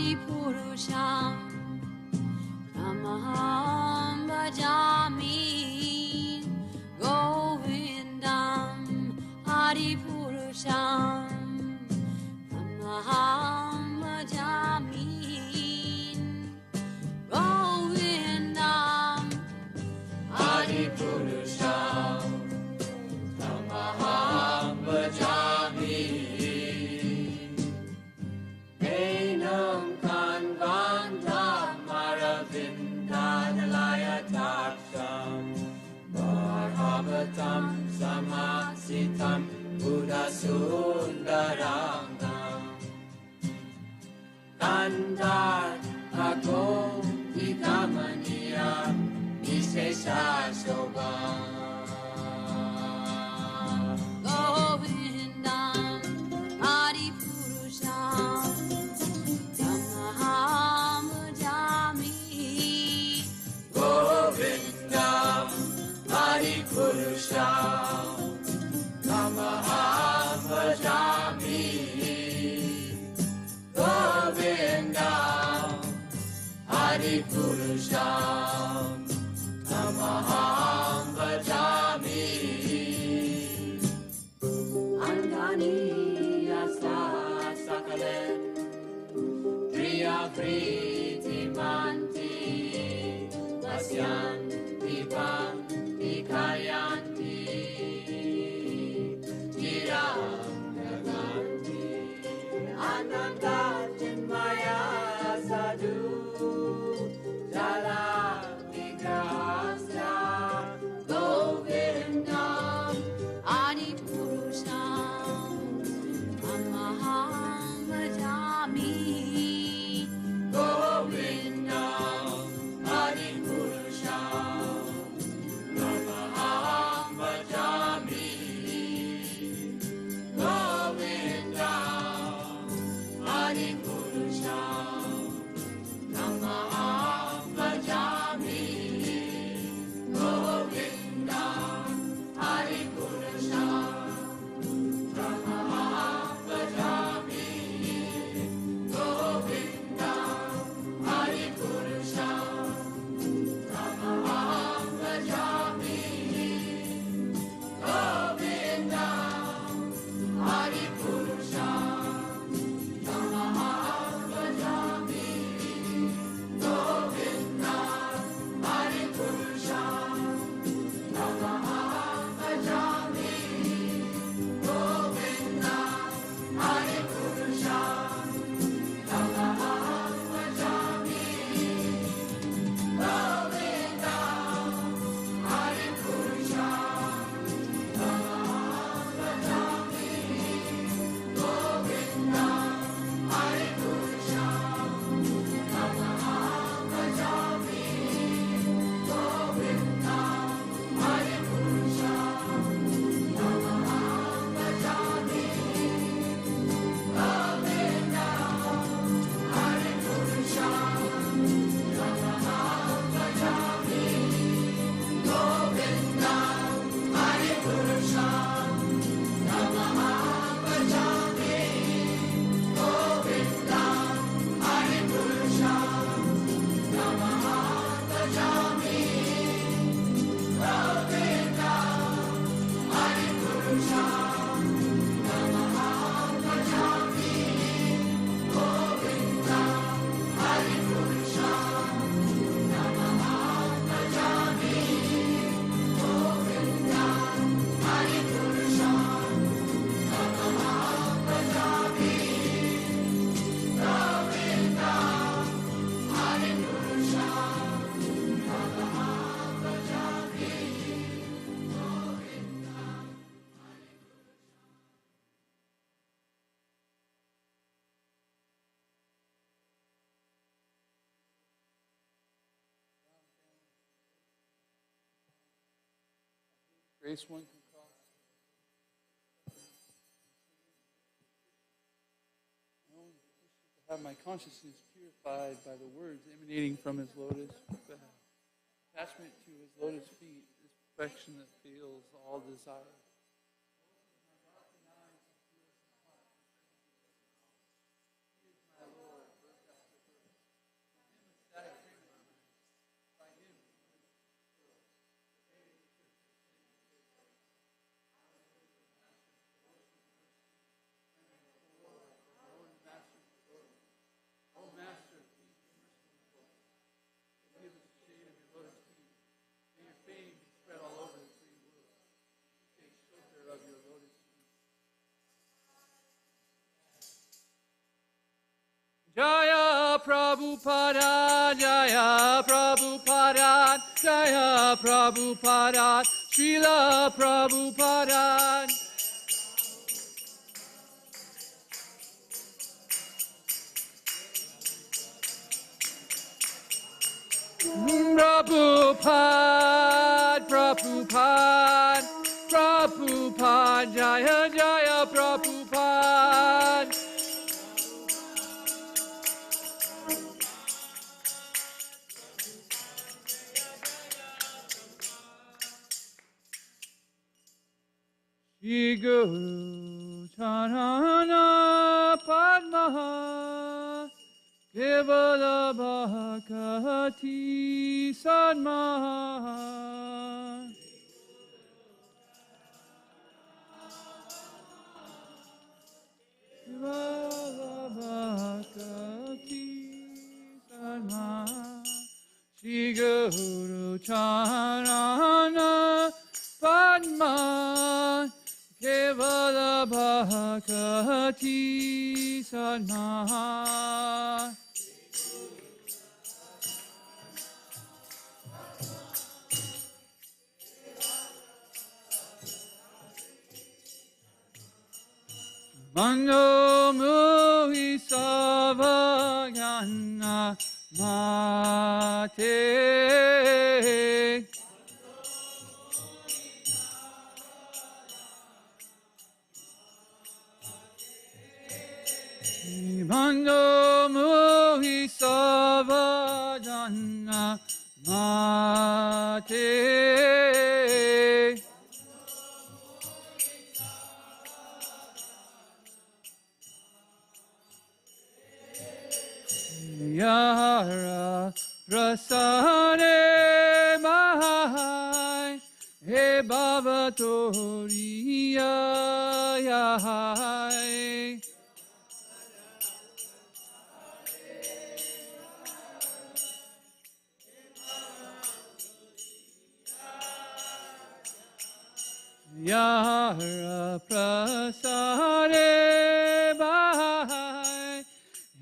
Adipurusham Tamaham Bhajami Govindam Adipurusham Tamaham Bhajami Govindam Adipurusham Tamaham Bhajami Enam Kanvandam Maravindanalaya Taksham Bharavatam Samasitam Buddha Sundarangam Kandar Ako Vikamaniya Vishesha Shobham Govindam Adipurusham Tamaham Bhajami Govindam Adipurusham Tamaham Bhajami Govindam Adipurusham Tamaham Bhajami Andani Yasa Sakalen Priya Priti Manti Vasyanti Panti Kayanti Tiram Naganti Ananda Chinmaya Sadhu Jala Vigrahasya Govindam Adipurusham Tamaham Bhajami Govindam Adipurusham Tamaham Bhajami Govindam Adipurusham Tamaham Bhajami Govindam Adipurusham Tamaham Bhajami Govindam Adipurusham Tamaham Bhajami Govindam Adipurusham Tamaham Bhajami Govindam Adipurusham Tamaham Bhajami Govindam Adipurusham Tamaham Bhajami Govindam Adipurusham Tamaham Bhajami Govindam Adipurusham Tamaham Bhajami Govindam Adipurusham Tamaham Bhajami Govindam Grace one can cross. I only wish to have my consciousness purified by the words emanating from his lotus. Attachment to his lotus feet is perfection that feels all desire. My Lord, Jaya Prabhupada, Srila Prabhupada. Prabhupada, Prabhupada, Prabhupada, Jaya Jaya Prabhupada. Shri Guru Charana Padma Kevala Bhakati Sadma Kevala Bhakati Sadma Shri Guru Charana Padma Kevala Bhakati Sadma Mano Muhi Savagana Mate Mano Muhi Savagana Mate Yara Prasane Mahai He Bhavatoriya Yahai Yara Prasane Mahai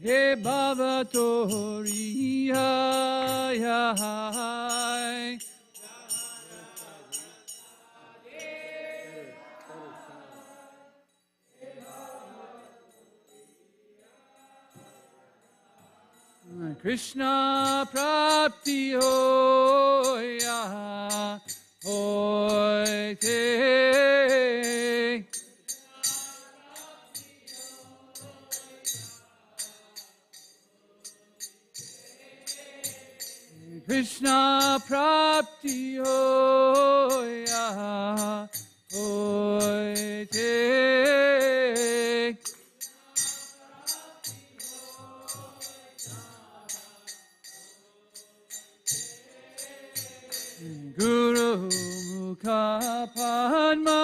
He Bhavatoriya Yahai Krishna Prapti Hoya Hoite Krishna Prapti Hoya Hoite Guru Mukha Padma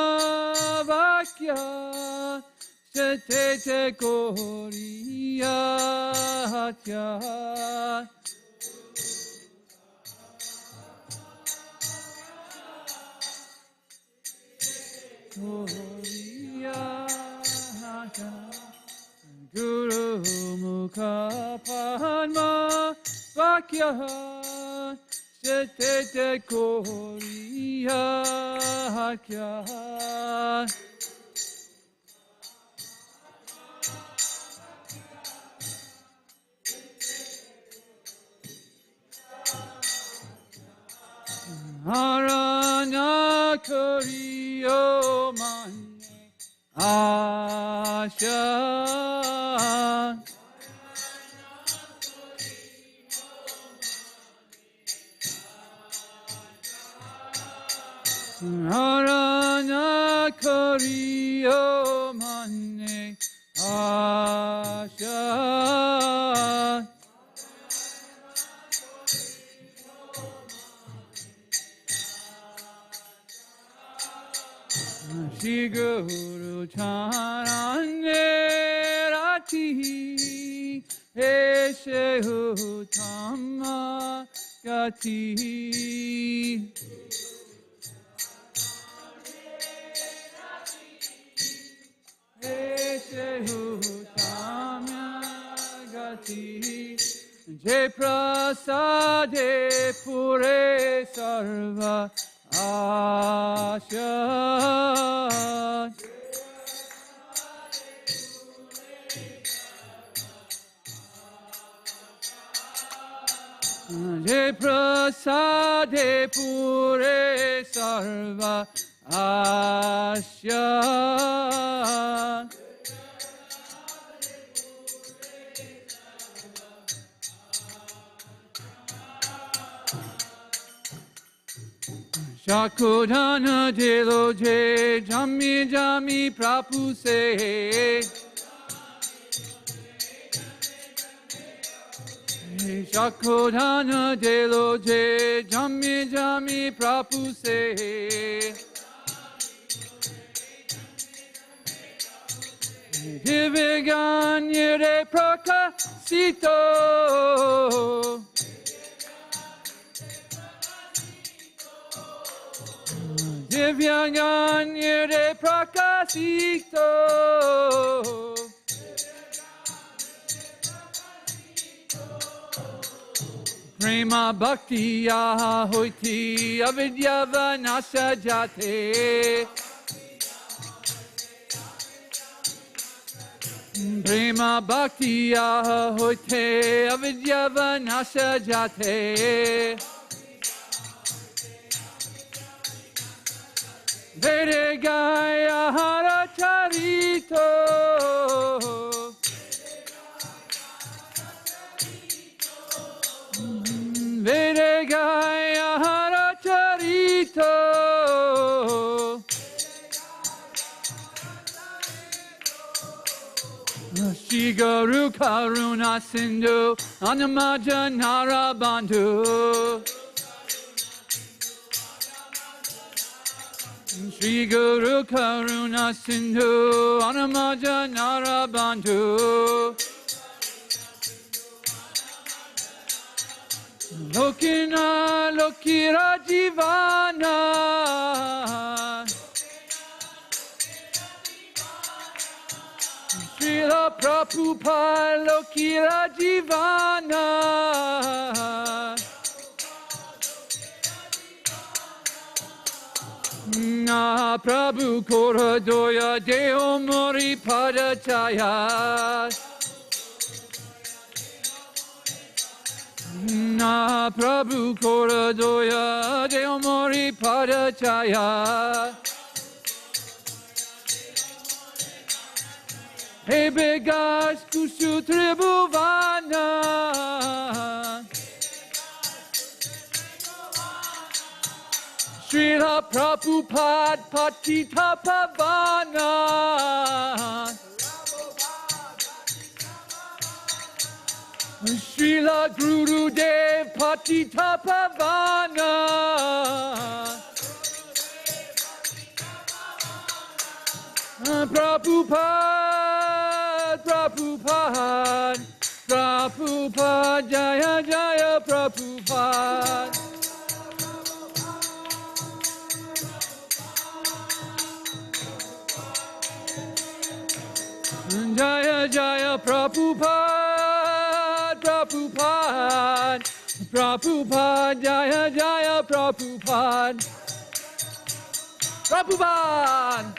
Vakya Sete Koriya Hatya Koriya Hatya Guru Mukha Padma Vakya Sete Koriya Hatya Harana Koriyo Mane Asha Harana Koriyo Mane Asha Shri Guru Charane Rati Eshe Utama Gati Eshe Utama Gati Je prasade pure sarva asha. Je prasade pure sarva asha. Shakodana delo je jami jami prapuse. Shakodana delo je jami jami prapuse. Diviganyere prakasito. Divyaganyere prakasito. Prema bhakti ahoiti avidya vanasya jate. Prema bhakti ahoite avidya vanasya jate. Vede Gaya Haracharito. Vede Gaya Haracharito. Shri Guru Karuna Sindhu Anamaja Narabandhu. Shri Guru Karuna Sindhu Anamaja Narabandhu. Lokina Lokira Jivana. Srila Prabhupada Lokira Jivana. Na Prabhu Kora Doya Deo Mori Padachaya. Na Prabhu Kora Doya Deo Mori Padachaya. Hey Begas Kushu Tribhuvana. Srila Prabhupada Patita Pavana. Srila Gurudev Patita Pavana. Prabhupada, Prabhupada, Prabhupada, Jaya Jaya Prabhupada. Jaya Jaya Prabhupada, Prabhupada, Prabhupada, Jaya Jaya Prabhupada, Prabhupada.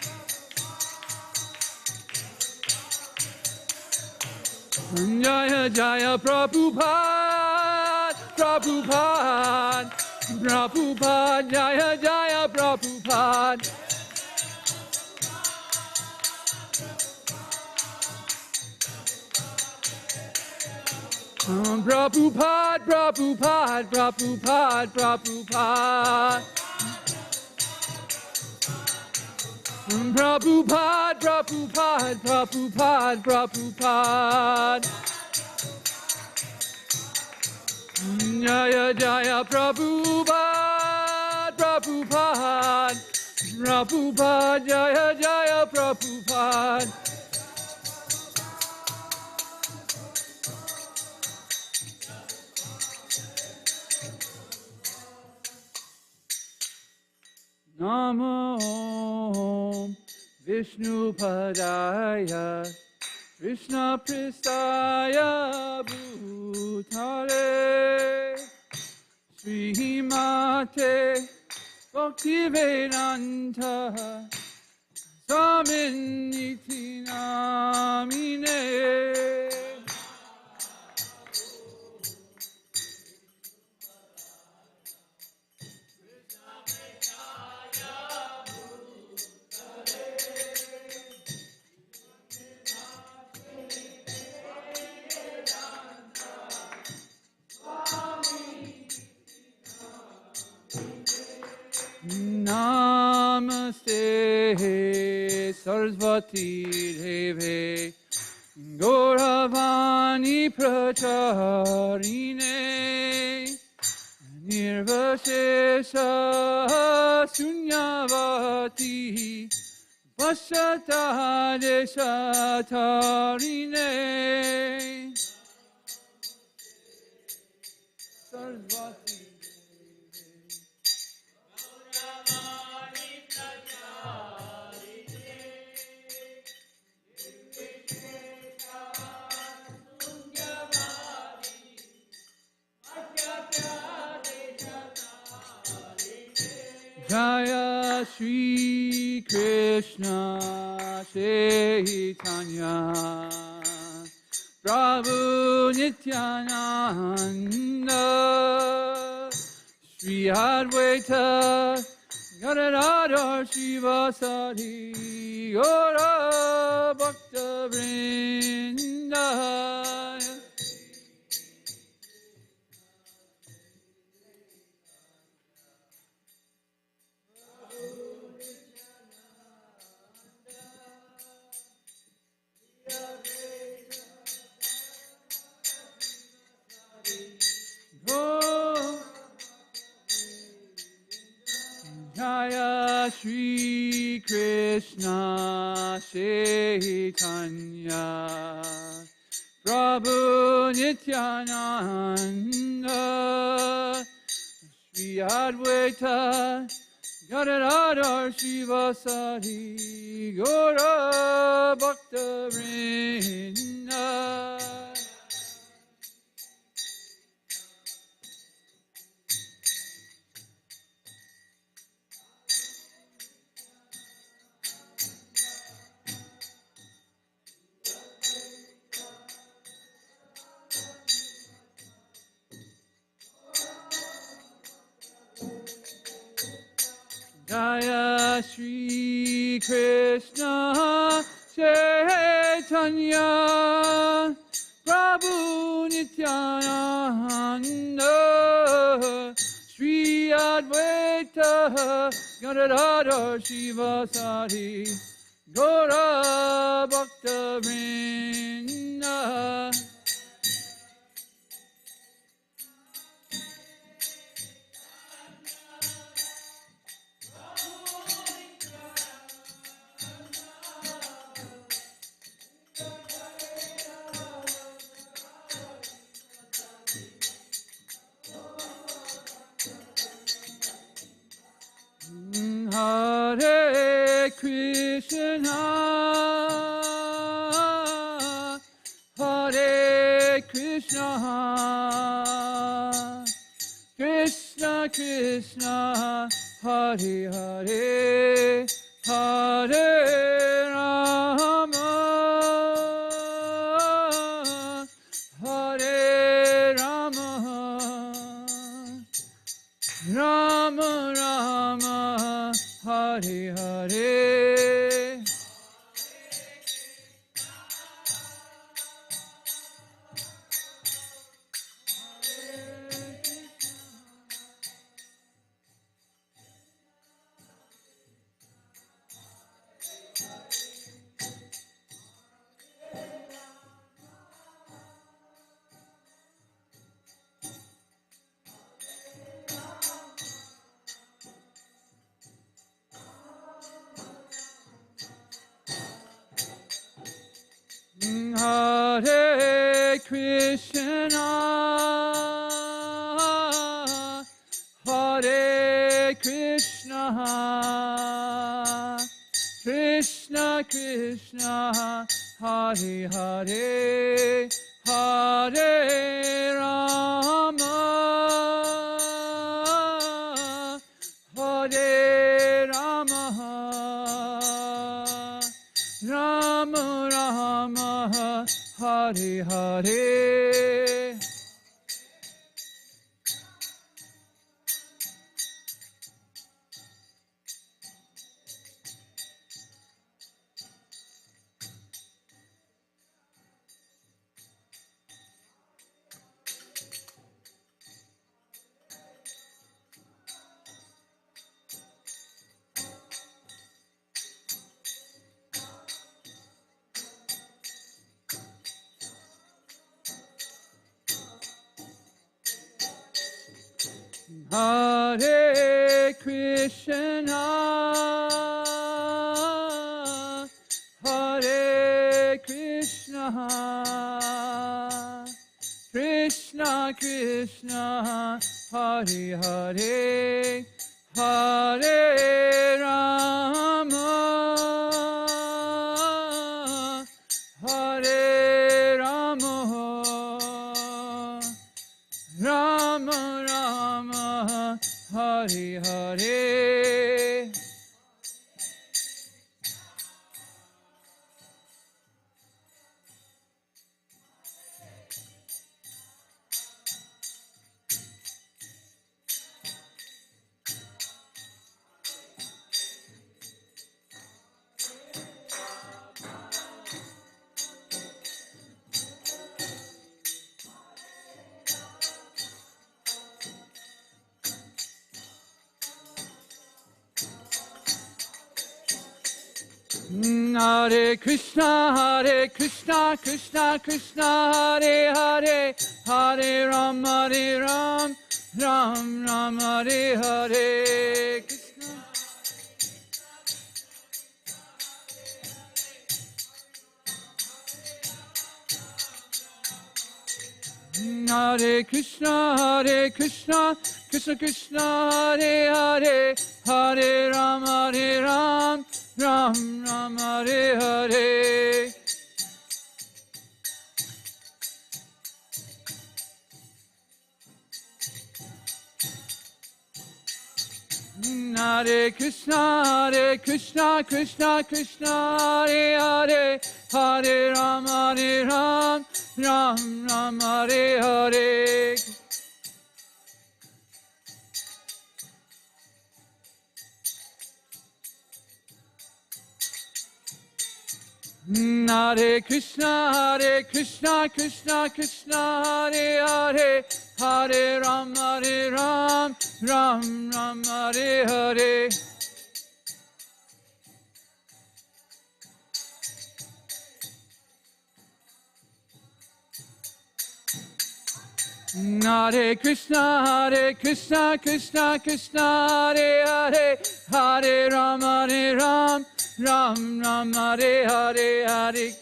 Jaya Jaya Prabhupada, Prabhupada, Prabhupada, Jaya Jaya Prabhupada. Prabhupada, Prabhupada, Prabhupada, Prabhupada. Prabhupada, Prabhupada, Prabhupada, Prabhupada. Jaya Jaya Prabhupada, Prabhupada, Prabhupada, Jaya Jaya Prabhupada. Namo Vishnu Padaya Krishna Pristaya Bhutale Bhutale Srimate Bhaktivedanta Swaminiti Namine. Namaste Sarasvati Deve Gauravani Pracharine Nirvashesha Sunyavati Vashata Deshatarine Sarasvati Jaya Shri Krishna Chaitanya Prabhu Nityananda Shri Advaita Gadadhar Srivasadi Gaura Bhakta Vrinda. Jaya Shri Krishna Chaitanya Prabhu Nityananda Shri Advaita Gadadhar Srivasadi Gaura Bhakta Vrinda. Jaya Shri Krishna Chaitanya Prabhu Nityananda Shri Advaita Gadadhar Srivasadi Gaura Bhakta Vrinda. Hare Krishna, Hare Krishna, Krishna Krishna, Hare Hare, Hare Rama, Hare Rama, Rama Rama, Hare Hare. Hare Krishna, Hare Krishna, Krishna Krishna, Hare Hare, Hare Rama, Hare Rama, Rama Rama, Hare Hare. Hare Krishna, Hare Krishna, Krishna Krishna, Hare Hare, Hare Rama, Hare Rama, Rama Rama, Hare Hare. Hare Krishna, Krishna Krishna, Hare Hare, Hare Ram, Hare Ram, Ram Ram, Hare Hare. Krishna. Hare Krishna, Krishna Krishna, Hare Hare, Hare Ram, Ram Ram, Hare Hare. Hare Krishna, Krishna Krishna, Hare Hare, Hare Ram, Ram Ram, Hare Hare. Hare Krishna, Krishna Krishna, Hare Hare, Hare Ram, Ram Ram, Hare Hare. Hare Krishna, Krishna Krishna, Hare Hare, Hare Ram, Ram Ram, Hare Hare, Hare.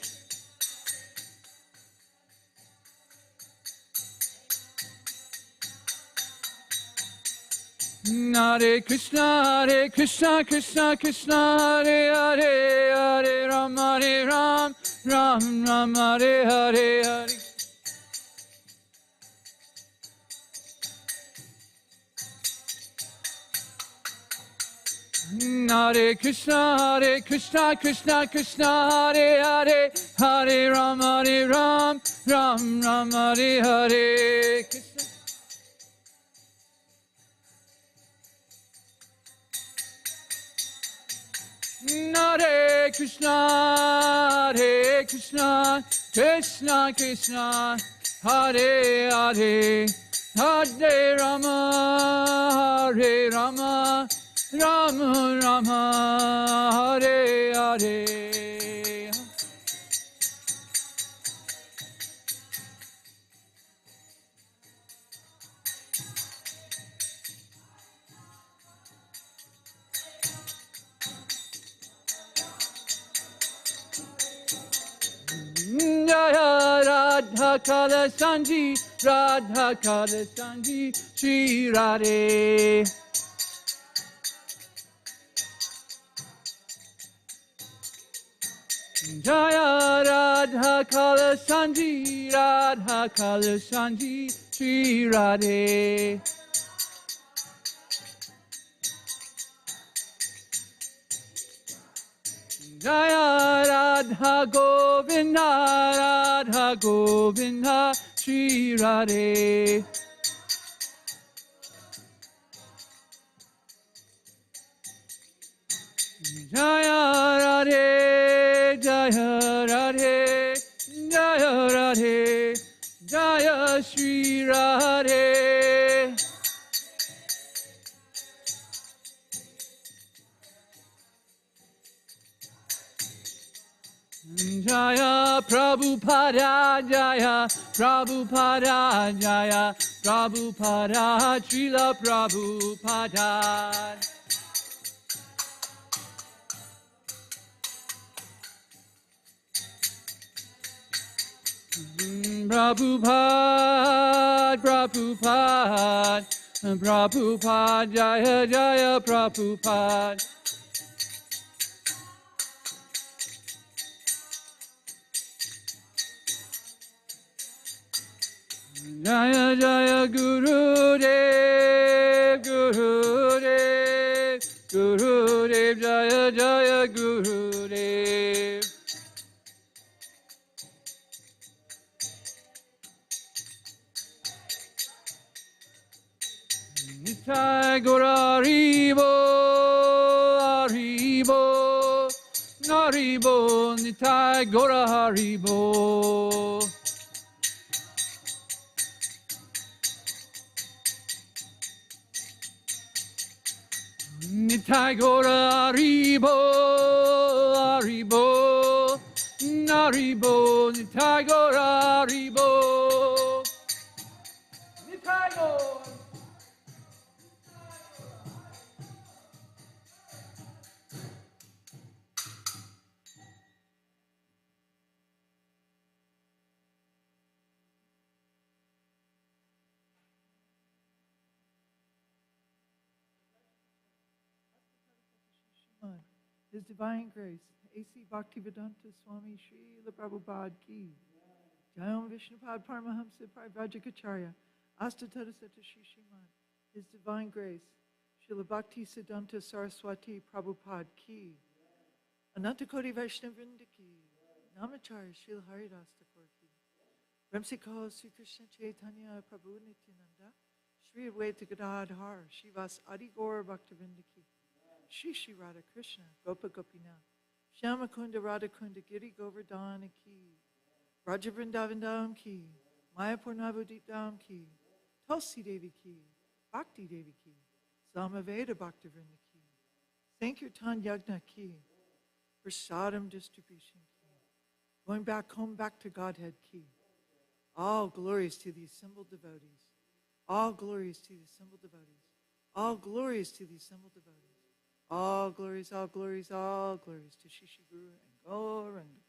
Hare Krishna, Krishna, Hare Hare, Hare Ram, Ram Ram, Hare Hare, Hare. Hare Krishna, Krishna, Hare Hare, Hare Ram, Ram Ram, Hare Hare. Krishna. Hare Krishna, Krishna Krishna, Hare Hare, Hare Rama, Hare Rama, Rama Rama, Hare Hare. Jaya Radha Kala Sanji, Radha Kala Sanji, Shri Radhe. Jaya Radha Radha Kalashanji, Radha Kalashanji, Shri Radhe. Jaya Radha Govinda, Radha Govinda, Shri Radhe. Jaya Radhe, Jaya Radhe, Jaya Radhe, Jaya Shri Radhe. Jaya Prabhupada, Jaya Prabhupada, Jaya Prabhupada, Srila Prabhupada. Prabhupada, Prabhupada, Prabhupada, Jaya Jaya Prabhupada. Jaya Jaya Guru Dev, Guru Dev, Guru Dev, Jaya Jaya Guru Dev. Nitai Gora Haribo, Haribo, Haribo, Nitai Gora Haribo. Nitai Gora Haribo, Haribo, Haribo, Nitai Gora Haribo. Nitai Gora. His Divine Grace, A.C. Bhaktivedanta Swami Srila Prabhupada Ki, Jayam Vishnupad Paramahamsa Parivajikacharya, Astatadasata Shri Srimad, His Divine Grace, Srila Bhakti Siddhanta Saraswati Prabhupada Ki, Anantakoti Vaishnavrinda Ki, Namacharya Srila Haridas Thakur Ki, Ramsiko Sri Krishna Chaitanya Prabhu Nityananda, Sri Advaita Gadadhar, Shivas Adi Gaur Bhaktivinoda Ki, Shri Shri Radha Krishna, Gopa Gopinath, Shyama Kunda Radha Kunda Giri Govardhana Ki, Raja Vrindavan Dham Ki, Mayapur Navadip Dham Ki, Tulsi Devi Ki, Bhakti Devi Ki, Samaveda Bhaktivinoda Ki, Sankirtan Yagna Ki, Prasadam Distribution Ki, going back home, back to Godhead Ki. All glories to the assembled devotees. All glories to the assembled devotees. All glories to the assembled devotees. All glories, all glories, all glories to Shishi Guru and Gauranga.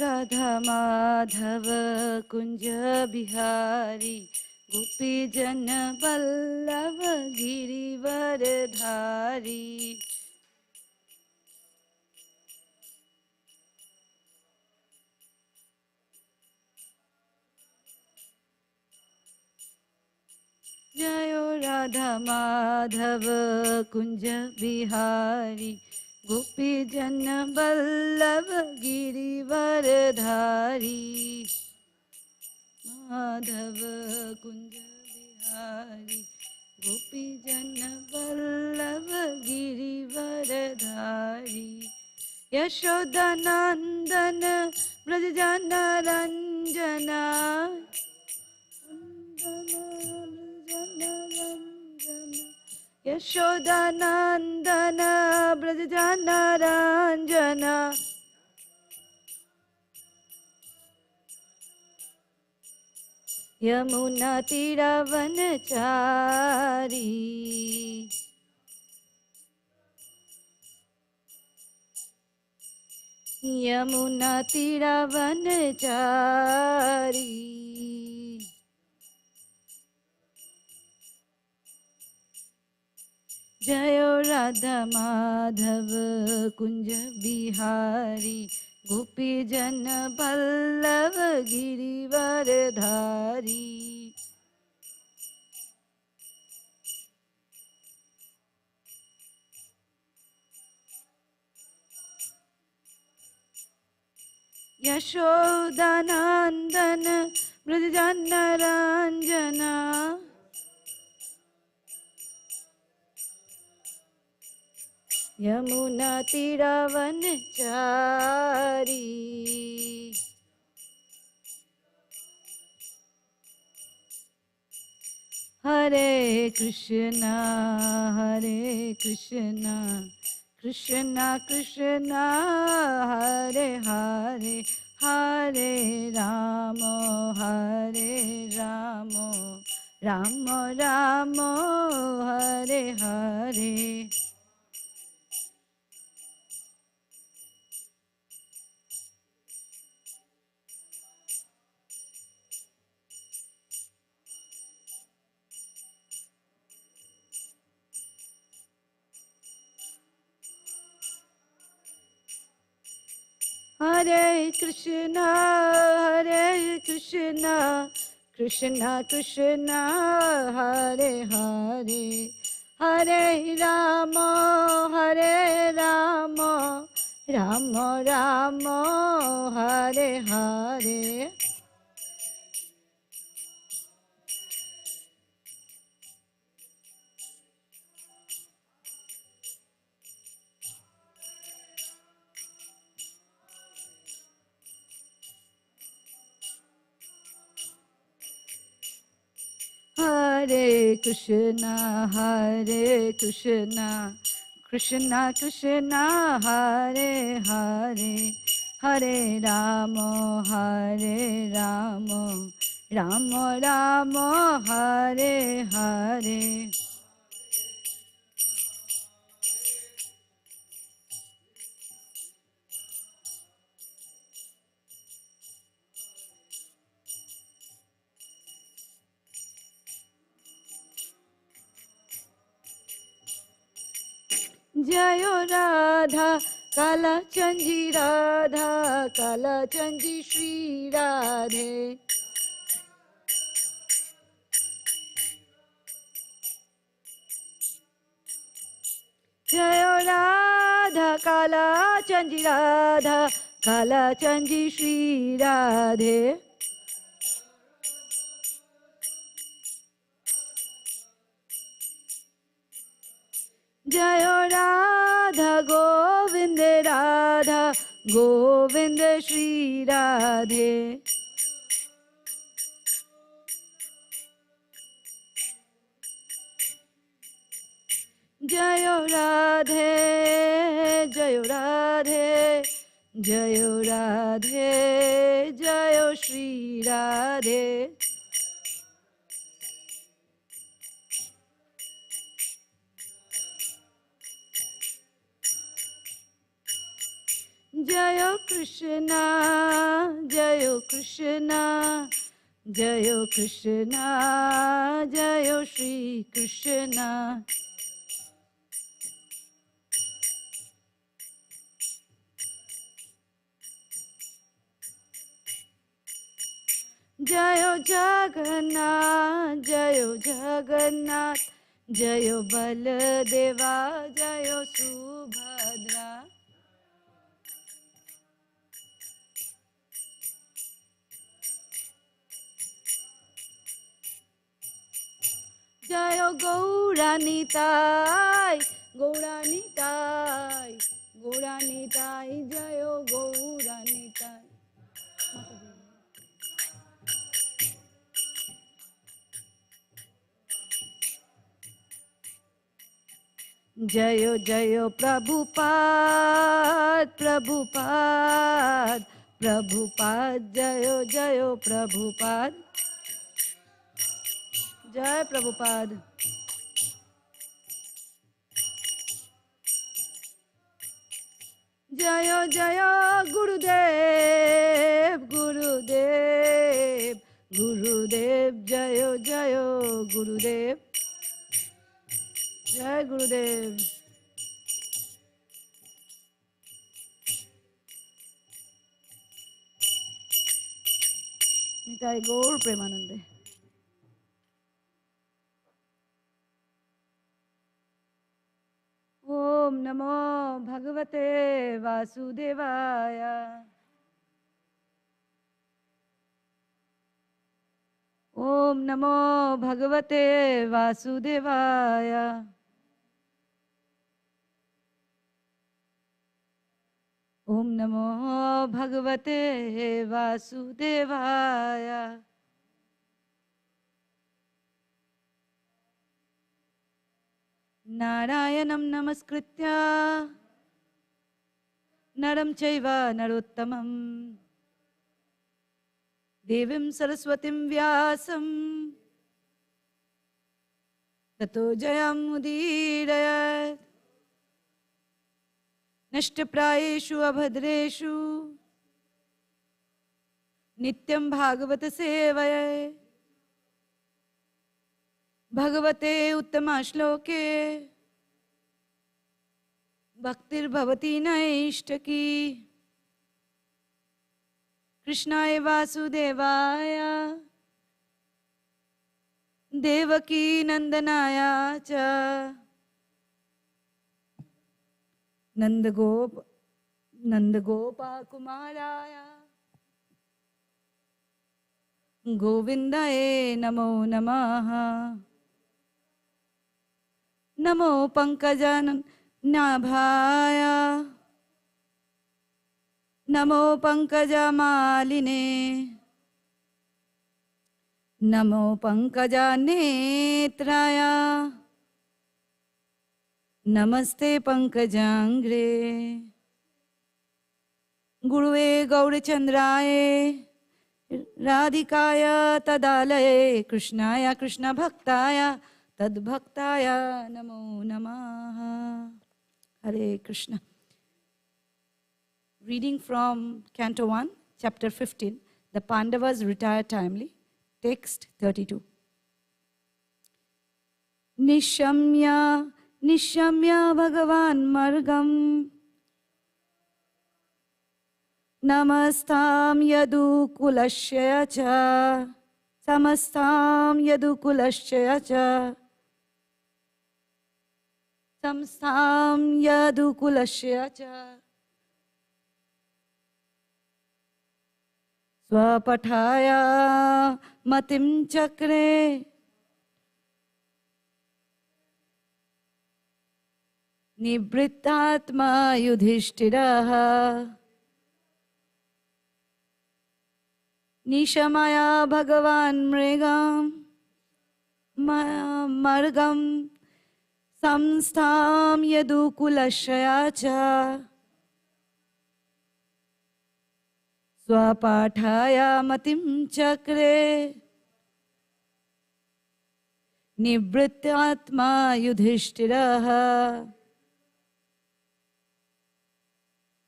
Radha Madhav Kunj Bihari गोपी जन वल्लभ गिरिवर धारी। जय राधा माधव कुंज बिहारी गोपी जन वल्लभ गिरिवर धारी। माधव कुंज बिहारी गोपी जन वल्लभ गिरिवर धारी। यशोदा नंदन ब्रज जन रंजना यशोदा नंदन ब्रज जन रंजना। यमुना तीरवनचारी यमुना तीरवनचारी। जय राधा माधव कुंज बिहारी गोपी जन वल्लभ गिरिवर धारी। यशोदा नंदन ब्रज जन रंजना यमुना तीरवनचारी। हरे कृष्णा कृष्णा कृष्णा हरे हरे हरे राम राम राम हरे हरे। हरे कृष्णा कृष्णा कृष्णा हरे हरे हरे राम राम राम हरे हरे। हरे कृष्णा कृष्णा कृष्णा हरे हरे हरे राम राम राम हरे हरे। जय राधा काला चंजी राधा काला चंजी श्री राधे। जय राधा काला चंजी राधा काला चंजी श्री राधे। जय राधा गोविंद श्री राधे। जय राधे जय राधे जय राधे जय श्री राधे। जय Krishna Krishna, Jayo Krishna, Jayo Shri Krishna. Jayo Jagannath, Jayo Jagannath, Jayo Baladeva, Jayo Subhadra. Jayo Gauranitai, Gauranitai, Gauranitai, Jayo Gauranitai. Jayo Jayo Prabhupada, Prabhupada, Prabhupada, Jayo Jayo Prabhupada. Jai Prabhupada. Jayo Jayo Gurudev, Gurudev, Gurudev, Jayo Jayo Gurudev. Jai Gurudev. Nitai Gaur Premanande. Om Namo Bhagavate Vasudevaya. Om Namo Bhagavate Vasudevaya. Om Namo Bhagavate Vasudevaya. Narayanam Namaskritya Naram Chaiva Narottamam Devim Saraswatim Vyasam Tato Jayam Udirayat Nashtaprayeshu Abhadreshu Nityam Bhagavata Sevaya Bhagavate Uttama Shloke Bhaktir Bhavati Naishtaki Krishnaya Vasudevaya Devaki Nandanaya Cha Nandagopa Kumaraya Govindaye Namo Namaha Namo Pankajan Nabhaya Namo Pankajamaline Namo Pankajanetraya Namaste Pankajangre Gurue Gaurachandraye Radhikaya Tadalaye Krishnaya Krishna Bhaktaya Tadbhaktaya Namo Namaha. Hare Krishna. Reading from Canto 1, Chapter 15, The Pandavas Retire Timely, Text 32. Nishamya, Nishamya Bhagavan Margam Namastam Yadu Kulashya Cha Samastam Yadu Kulashya Cha Samstam Yadu Kulashya Cha Swapathaya Matim Chakre Nibrittatma Yudhishthiraha Nishamaya Bhagavan Mrigam Margam Samstam Yadukulashaya Cha Swapathaya Matim Chakre Nibrittatma Yudhishthiraha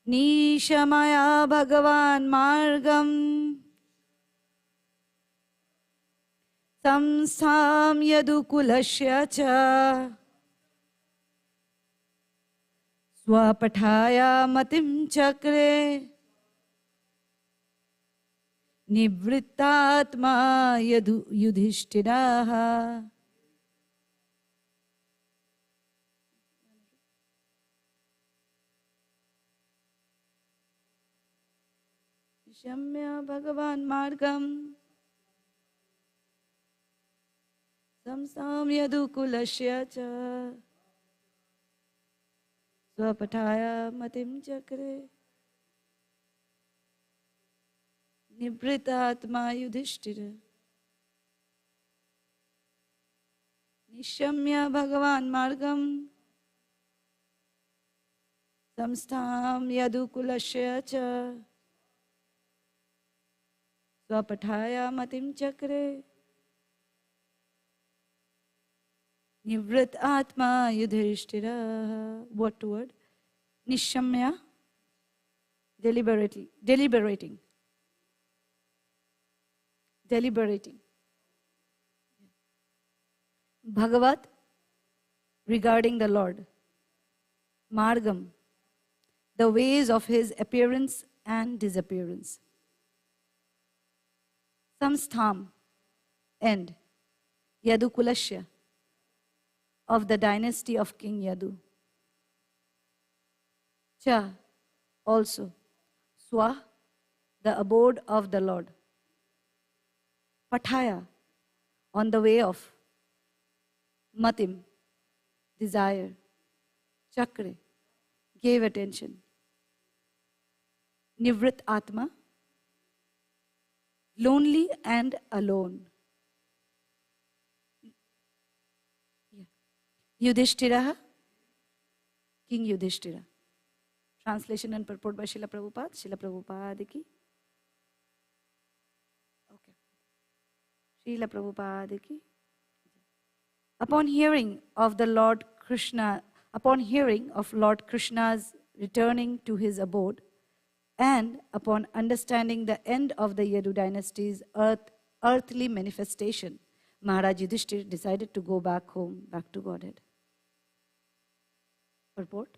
Nishamaya Bhagavan Margam Samsam yadukulasya cha Swapataya matim chakre Nivrittatma yudhishthiraha. Shamya Bhagavan Margam Samsam yadukulasya cha Swapataya matim chakre Nivritatma yudhishthira. Nishamya Bhagavan Margam Samstam yadukulasya cha Swapataya matim chakre Nivrit atma yudhishthira. What word? Nishamya. Deliberating. Bhagavat, regarding the Lord. Margam, the ways of his appearance and disappearance. Samstham, end. Yadukulasya, of the dynasty of King Yadu. Cha, also. Swa, the abode of the Lord. Pathaya, on the way of. Matim, desire. Chakre, gave attention. Nivrit Atma, lonely and alone. Yudhishthira, King Yudhishthira. Translation and purport by Srila Prabhupada. Srila Prabhupada ki. Okay. Srila Prabhupada ki. Upon hearing of Lord Krishna's returning to his abode, and upon understanding the end of the Yadu dynasty's earthly manifestation, Maharaj Yudhishthira decided to go back home, back to Godhead. Purport.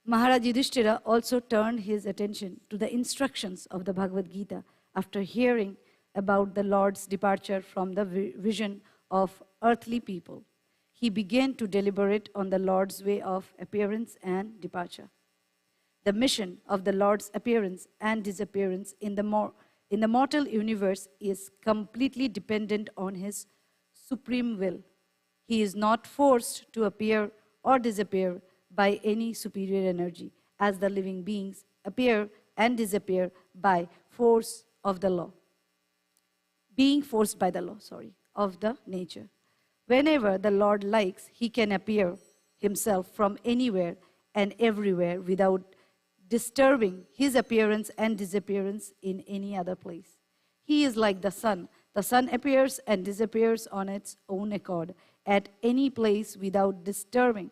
Maharaj Yudhishthira also turned his attention to the instructions of the Bhagavad Gita after hearing about the Lord's departure from the vision of earthly people. He began to deliberate on the Lord's way of appearance and departure. The mission of the Lord's appearance and disappearance in the mortal universe is completely dependent on his supreme will. He is not forced to appear or disappear by any superior energy, as the living beings appear and disappear by force of the law. Being forced by the law, of the nature. Whenever the Lord likes, he can appear himself from anywhere and everywhere without disturbing his appearance and disappearance in any other place. He is like the sun. The sun appears and disappears on its own accord at any place without disturbing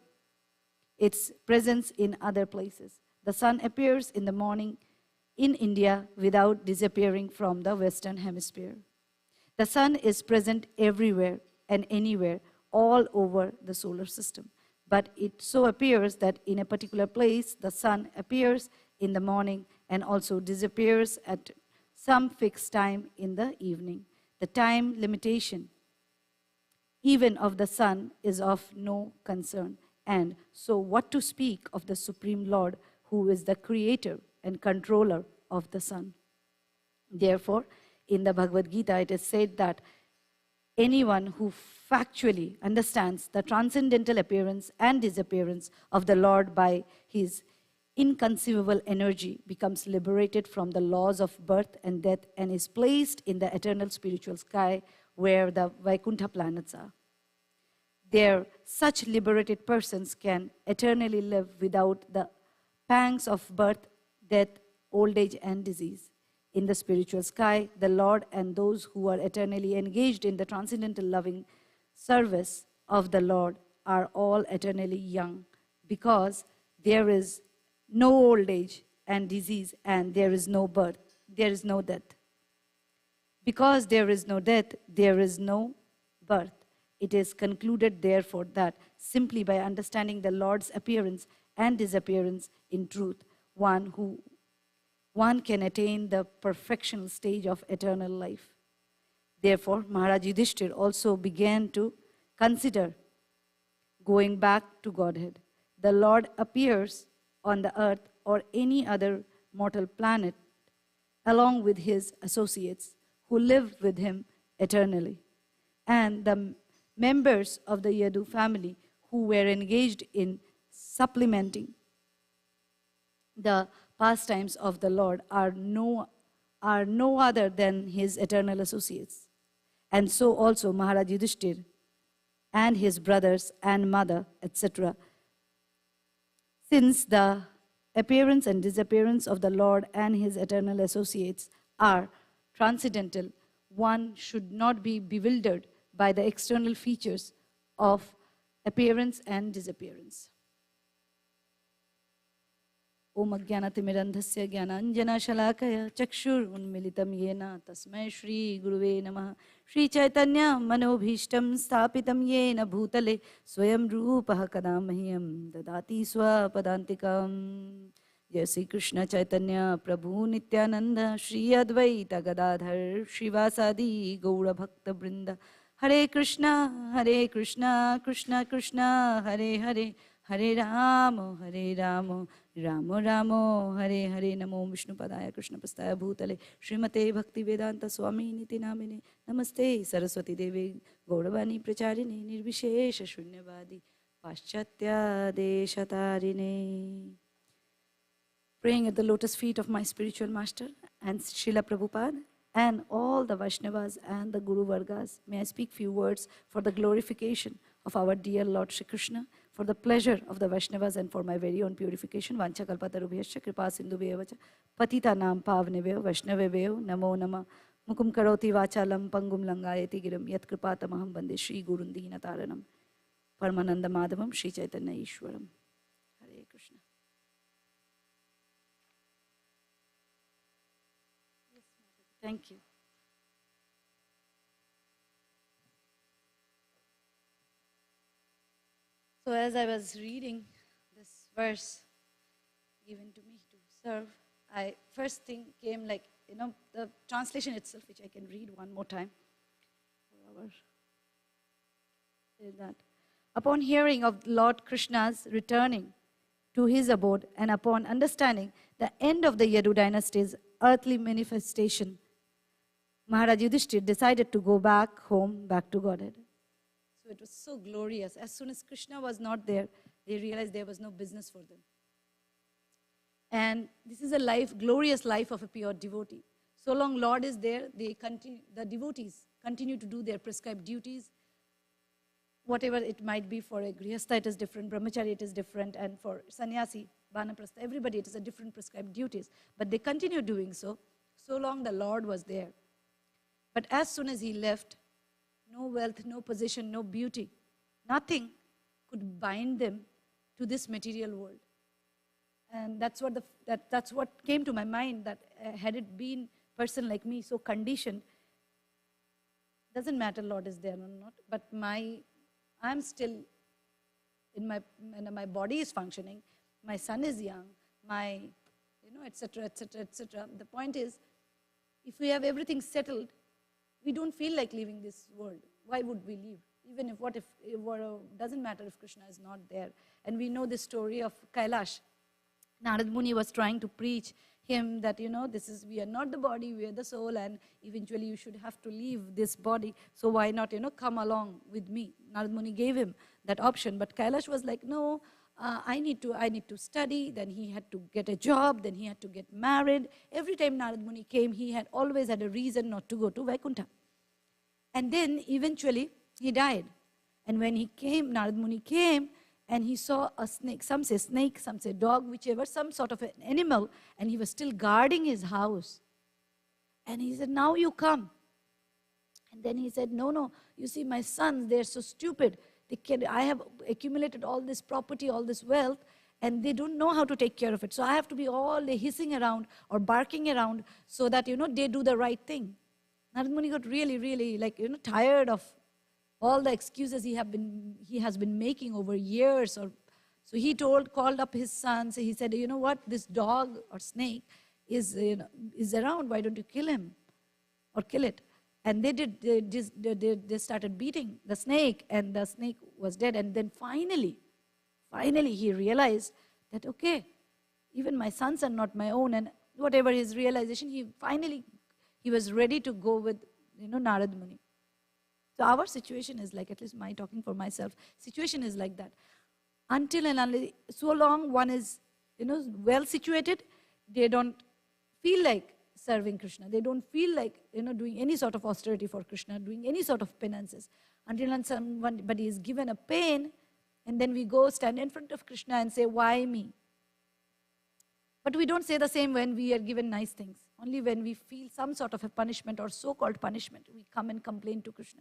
its presence in other places. The sun appears in the morning in India without disappearing from the Western Hemisphere. The sun is present everywhere and anywhere, all over the solar system. But it so appears that in a particular place, the sun appears in the morning and also disappears at some fixed time in the evening. The time limitation, even of the sun, is of no concern. And so what to speak of the Supreme Lord, who is the creator and controller of the sun? Therefore, in the Bhagavad Gita, it is said that anyone who factually understands the transcendental appearance and disappearance of the Lord by his inconceivable energy becomes liberated from the laws of birth and death and is placed in the eternal spiritual sky where the Vaikuntha planets are. There, such liberated persons can eternally live without the pangs of birth, death, old age, and disease. In the spiritual sky, the Lord and those who are eternally engaged in the transcendental loving service of the Lord are all eternally young, because there is no old age and disease, and there is no birth, there is no death. Because there is no death, there is no birth. It is concluded, therefore, that simply by understanding the Lord's appearance and disappearance in truth, one can attain the perfectional stage of eternal life. Therefore, Maharaj Yudhishthir also began to consider going back to Godhead. The Lord appears on the earth or any other mortal planet along with his associates who live with him eternally. And the members of the Yadu family who were engaged in supplementing the pastimes of the Lord are no other than his eternal associates. And so also Maharaj Yudhishthir and his brothers and mother, etc. Since the appearance and disappearance of the Lord and his eternal associates are transcendental, one should not be bewildered by the external features of appearance and disappearance. Om Ajnanatimirandhasya Jnananjana Shalakaya Chakshur Unmilitam Yena Tasmai Shri Guruve Namah Shri Chaitanya Manobhishtam Sthapitam Yena Bhutale Swayam Rupaha Kadamahyam Dadati Swapadantikam. Jai Sri Krishna Chaitanya Prabhu Nityananda Shri Advaita Gadadhar Shivasadi Gaura Bhakta Brinda Hare Krishna Krishna Krishna Hare Hare Hare Ramo Ramo Ramo Hare Hare Namo Vishnu Padaya Krishna Pastaya Bhutale Srimate Bhakti Vedanta Swami Niti Namine Namaste Saraswati Devi Gauravani Pracharini Nirvishesha Shunyavadi Paschatya Deshatarine. Praying at the lotus feet of my spiritual master and Srila Prabhupada and all the Vaishnavas and the Guru Vargas, may I speak few words for the glorification of our dear Lord Shri Krishna, for the pleasure of the Vaishnavas and for my very own purification. Vancha kalpatarubhyascha kripa sindhubhyevacha patita nam pavnebhyo vaishnavebhyo namo nama mukum karoti vachalam pangum langayati giram yat kripatamaham bande Shri Gurundina taranam Paramananda Madhavam Shri Chaitanya Ishwaram. Hare Krishna. Thank you. So as I was reading this verse given to me to serve, I first thing came like, the translation itself, which I can read one more time. That upon hearing of Lord Krishna's returning to his abode and upon understanding the end of the Yadu dynasty's earthly manifestation, Maharaj Yudhishthir decided to go back home, back to Godhead. So it was so glorious. As soon as Krishna was not there, they realized there was no business for them. And this is a life, glorious life of a pure devotee. So long Lord is there, the devotees continue to do their prescribed duties. Whatever it might be, for a grihastha it is different, brahmachari it is different, and for sannyasi, vanaprastha, everybody it is a different prescribed duties. But they continue doing so long the Lord was there. But as soon as he left, no wealth, no position, no beauty, nothing could bind them to this material world. And that's what came to my mind, that had it been a person like me, so conditioned, doesn't matter Lord is there or not, but I'm still, my body is functioning, my son is young, etc., etc., etc. The point is, if we have everything settled, we don't feel like leaving this world. Why would we leave? Even if doesn't matter if Krishna is not there. And we know the story of Kailash. Narad Muni was trying to preach him that, we are not the body, we are the soul, and eventually you should have to leave this body. So why not, come along with me? Narad Muni gave him that option. But Kailash was like, no, I need to study. Then he had to get a job. Then he had to get married. Every time Narad Muni came, he had always had a reason not to go to Vaikuntha. And then eventually he died. And when he came, Narad Muni came and he saw a snake. Some say snake, some say dog, whichever, some sort of an animal. And he was still guarding his house. And he said, now you come. And then he said, no, you see my sons, they're so stupid. I have accumulated all this property, all this wealth, and they don't know how to take care of it. So I have to be all hissing around or barking around so that, they do the right thing. Narad Muni got really, really tired of all the excuses he has been making over years. So he called up his sons. He said, you know what, this dog or snake is around. Why don't you kill him or kill it? And they started beating the snake, and the snake was dead. And then finally he realized that, okay, even my sons are not my own. And whatever his realization, he was ready to go with Narad Muni. So our situation is like, at least my talking for myself, situation is like that. Until and unless, so long one is well situated, they don't feel like serving Krishna. They don't feel like doing any sort of austerity for Krishna, doing any sort of penances. Until and somebody is given a pain, and then we go stand in front of Krishna and say, why me? But we don't say the same when we are given nice things. Only when we feel some sort of a punishment or so-called punishment, we come and complain to Krishna.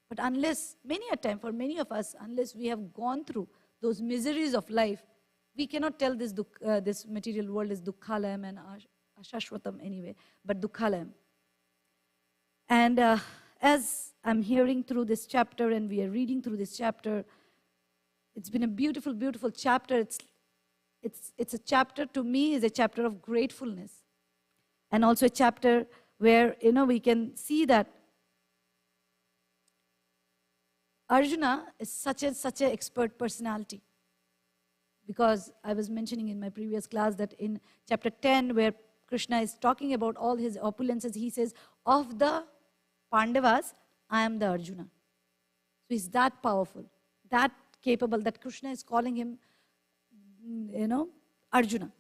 But unless, many a time for many of us, unless we have gone through those miseries of life, we cannot tell this material world is dukkhalayam and ashashvatam anyway, but dukkhalayam. And as I'm hearing through this chapter and we are reading through this chapter, it's been a beautiful, beautiful chapter. It's a chapter, to me, is a chapter of gratefulness. And also a chapter where, we can see that Arjuna is such an expert personality. Because I was mentioning in my previous class that in chapter 10, where Krishna is talking about all his opulences, he says, of the Pandavas, I am the Arjuna. So he's that powerful, that capable, that Krishna is calling him, Arjuna.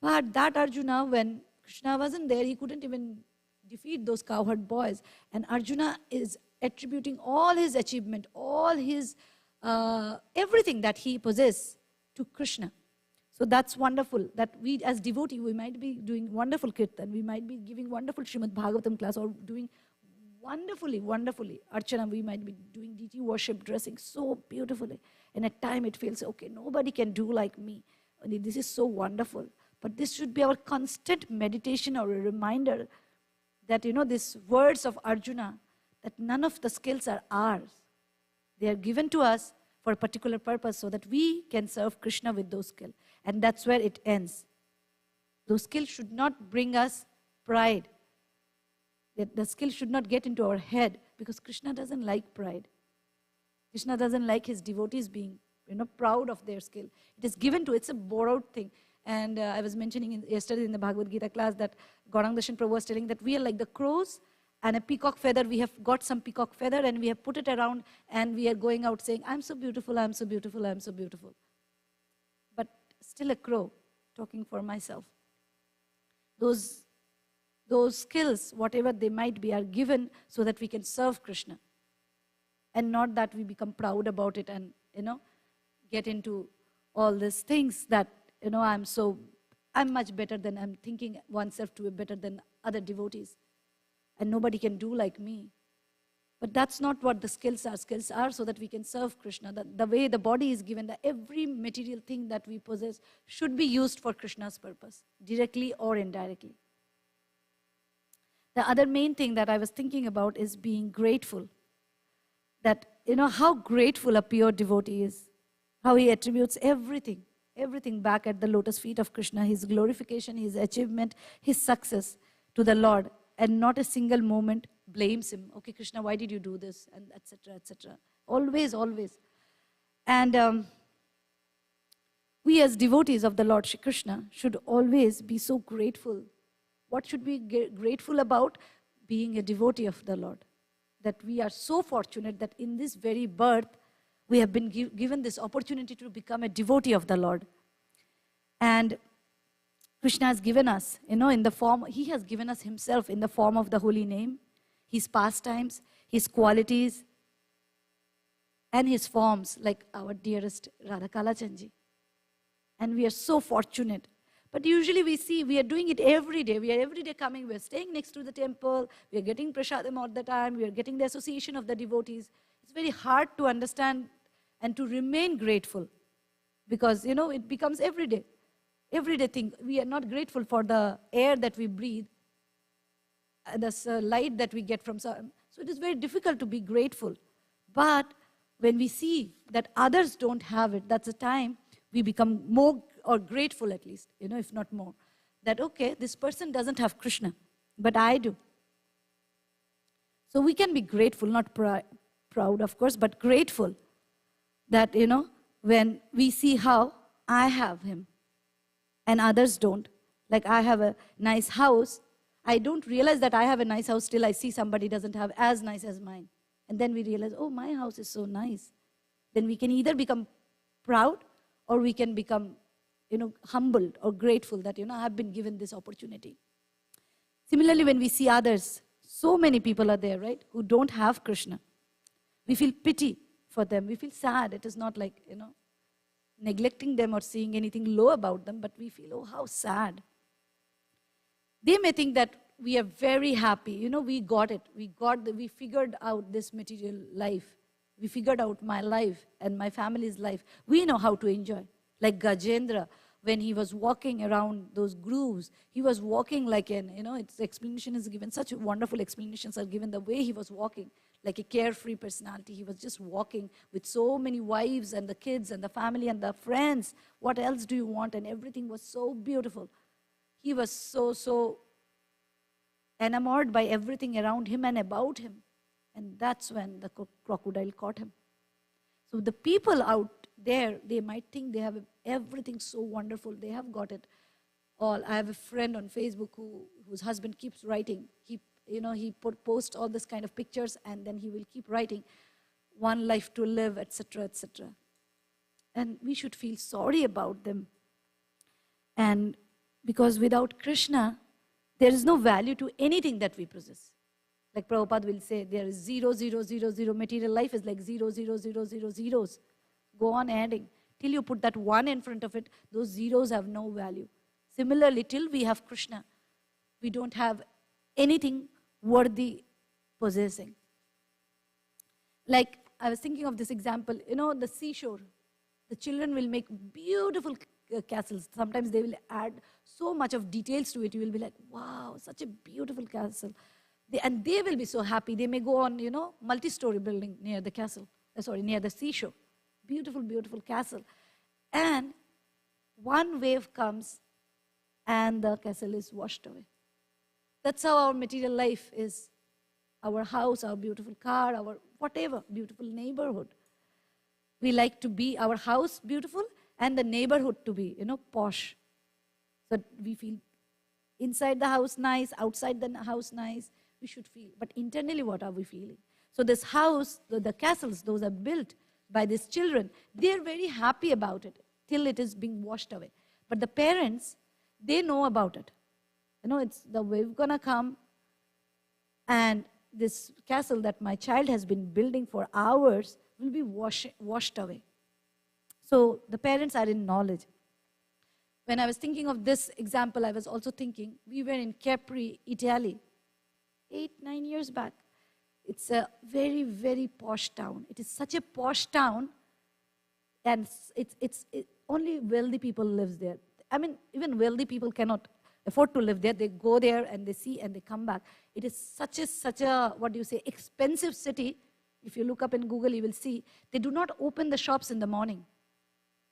But that Arjuna, when Krishna wasn't there, he couldn't even defeat those cowherd boys. And Arjuna is attributing all his achievement, all his everything that he possesses to Krishna. So that's wonderful, that we as devotee, we might be doing wonderful kirtan, we might be giving wonderful Srimad Bhagavatam class, or doing wonderfully Archana, we might be doing deity worship, dressing so beautifully. And at time it feels, okay, nobody can do like me. This is so wonderful. But this should be our constant meditation or a reminder that, these words of Arjuna, that none of the skills are ours. They are given to us for a particular purpose so that we can serve Krishna with those skills. And that's where it ends. Those skills should not bring us pride. The skill should not get into our head, because Krishna doesn't like pride. Krishna doesn't like his devotees being proud of their skill. It is given to, it's a borrowed thing. And I was mentioning yesterday in the Bhagavad Gita class that Gaurang Darshan Prabhu was telling that we are like the crows and a peacock feather. We have got some peacock feather and we have put it around, and we are going out saying, I'm so beautiful, I'm so beautiful, I'm so beautiful. But still a crow, talking for myself. Those skills, whatever they might be, are given so that we can serve Krishna. And not that we become proud about it and, get into all these things that, I'm much better than, I'm thinking oneself to be better than other devotees. And nobody can do like me. But that's not what the skills are. Skills are so that we can serve Krishna. The way the body is given, that every material thing that we possess should be used for Krishna's purpose, directly or indirectly. The other main thing that I was thinking about is being grateful. That, how grateful a pure devotee is. How he attributes everything back at the lotus feet of Krishna, his glorification, his achievement, his success to the Lord. And not a single moment blames him. Okay, Krishna, why did you do this? And etc., etc. Always, always. And we as devotees of the Lord Shri Krishna should always be so grateful. What should we be grateful about? Being a devotee of the Lord. That we are so fortunate that in this very birth, we have been given this opportunity to become a devotee of the Lord. And Krishna has given us, in the form, he has given us himself in the form of the holy name, his pastimes, his qualities, and his forms, like our dearest Radha Kalachandji. And we are so fortunate. But usually we see, we are doing it every day. We are every day coming, we are staying next to the temple, we are getting prasadam all the time, we are getting the association of the devotees. It's very hard to understand and to remain grateful. Because, it becomes everyday thing. We are not grateful for the air that we breathe. light that we get from sun. So it is very difficult to be grateful. But when we see that others don't have it, that's the time we become more, or grateful at least, if not more. That, okay, this person doesn't have Krishna, but I do. So we can be grateful, not proud, of course, but grateful that, when we see how I have him and others don't. Like I have a nice house. I don't realize that I have a nice house till I see somebody doesn't have as nice as mine. And then we realize, oh, my house is so nice. Then we can either become proud or we can become, humbled or grateful that, I have been given this opportunity. Similarly, when we see others, so many people are there, right, who don't have Krishna. We feel pity for them. We feel sad. It is not like, neglecting them or seeing anything low about them, but we feel, oh, how sad. They may think that we are very happy. We got it. We figured out this material life. We figured out my life and my family's life. We know how to enjoy. Like Gajendra, when he was walking around those grooves, he was walking like its explanation is given, such wonderful explanations are given, the way he was walking, like a carefree personality. He was just walking with so many wives and the kids and the family and the friends. What else do you want? And everything was so beautiful. He was so enamored by everything around him and about him. And that's when the crocodile caught him. So the people out there, they might think they have everything so wonderful. They have got it all. I have a friend on Facebook whose husband keeps writing. He posts all this kind of pictures and then he will keep writing, one life to live, etc., etc. And we should feel sorry about them. And because without Krishna, there is no value to anything that we possess. Like Prabhupada will say, there is 0, 0, 0, 0. Material life is like 0, 0, 0, 0, zeros. Go on adding. Till you put that 1 in front of it, those zeros have no value. Similarly, till we have Krishna, we don't have anything worthy possessing. Like, I was thinking of this example, the seashore. The children will make beautiful castles. Sometimes they will add so much of details to it. You will be like, wow, such a beautiful castle. And they will be so happy. They may go on, multi-story building near the castle, near the seashore. Beautiful, beautiful castle. And one wave comes and the castle is washed away. That's how our material life is. Our house, our beautiful car, our whatever, beautiful neighborhood. We like to be our house beautiful and the neighborhood to be, posh. So we feel inside the house nice, outside the house nice. We should feel. But internally, what are we feeling? So this house, the castles, those are built by these children. They're very happy about it till it is being washed away. But the parents, they know about it. It's the wave gonna come and this castle that my child has been building for hours will be washed away. So the parents are in knowledge. When I was thinking of this example, I was also thinking, we were in Capri, Italy, 8-9 years back. It's a very, very posh town. It is such a posh town, and only wealthy people live there. I mean, even wealthy people cannot afford to live there. They go there and they see and they come back. It is such a expensive city. If you look up in Google, you will see they do not open the shops in the morning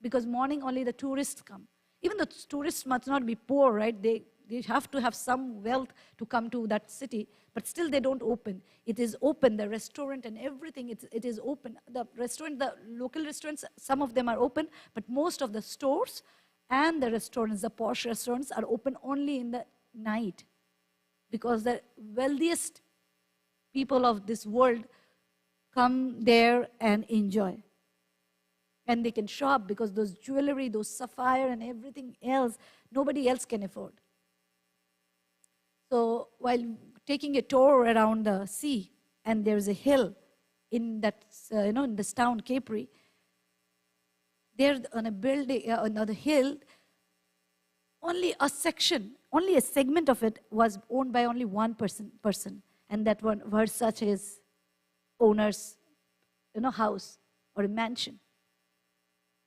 because morning only the tourists come. Even the tourists must not be poor, right? They have to have some wealth to come to that city, but still they don't open. It is open, the restaurant and everything, it is open. The restaurant, the local restaurants, some of them are open, but most of the stores and the restaurants, the posh restaurants, are open only in the night because the wealthiest people of this world come there and enjoy. And they can shop because those jewelry, those sapphire and everything else, nobody else can afford. So while taking a tour around the sea, and there's a hill in that, in this town, Capri, there on a building, on the hill, only a section, only a segment of it was owned by only one person, and that one was such as owner's, house or a mansion.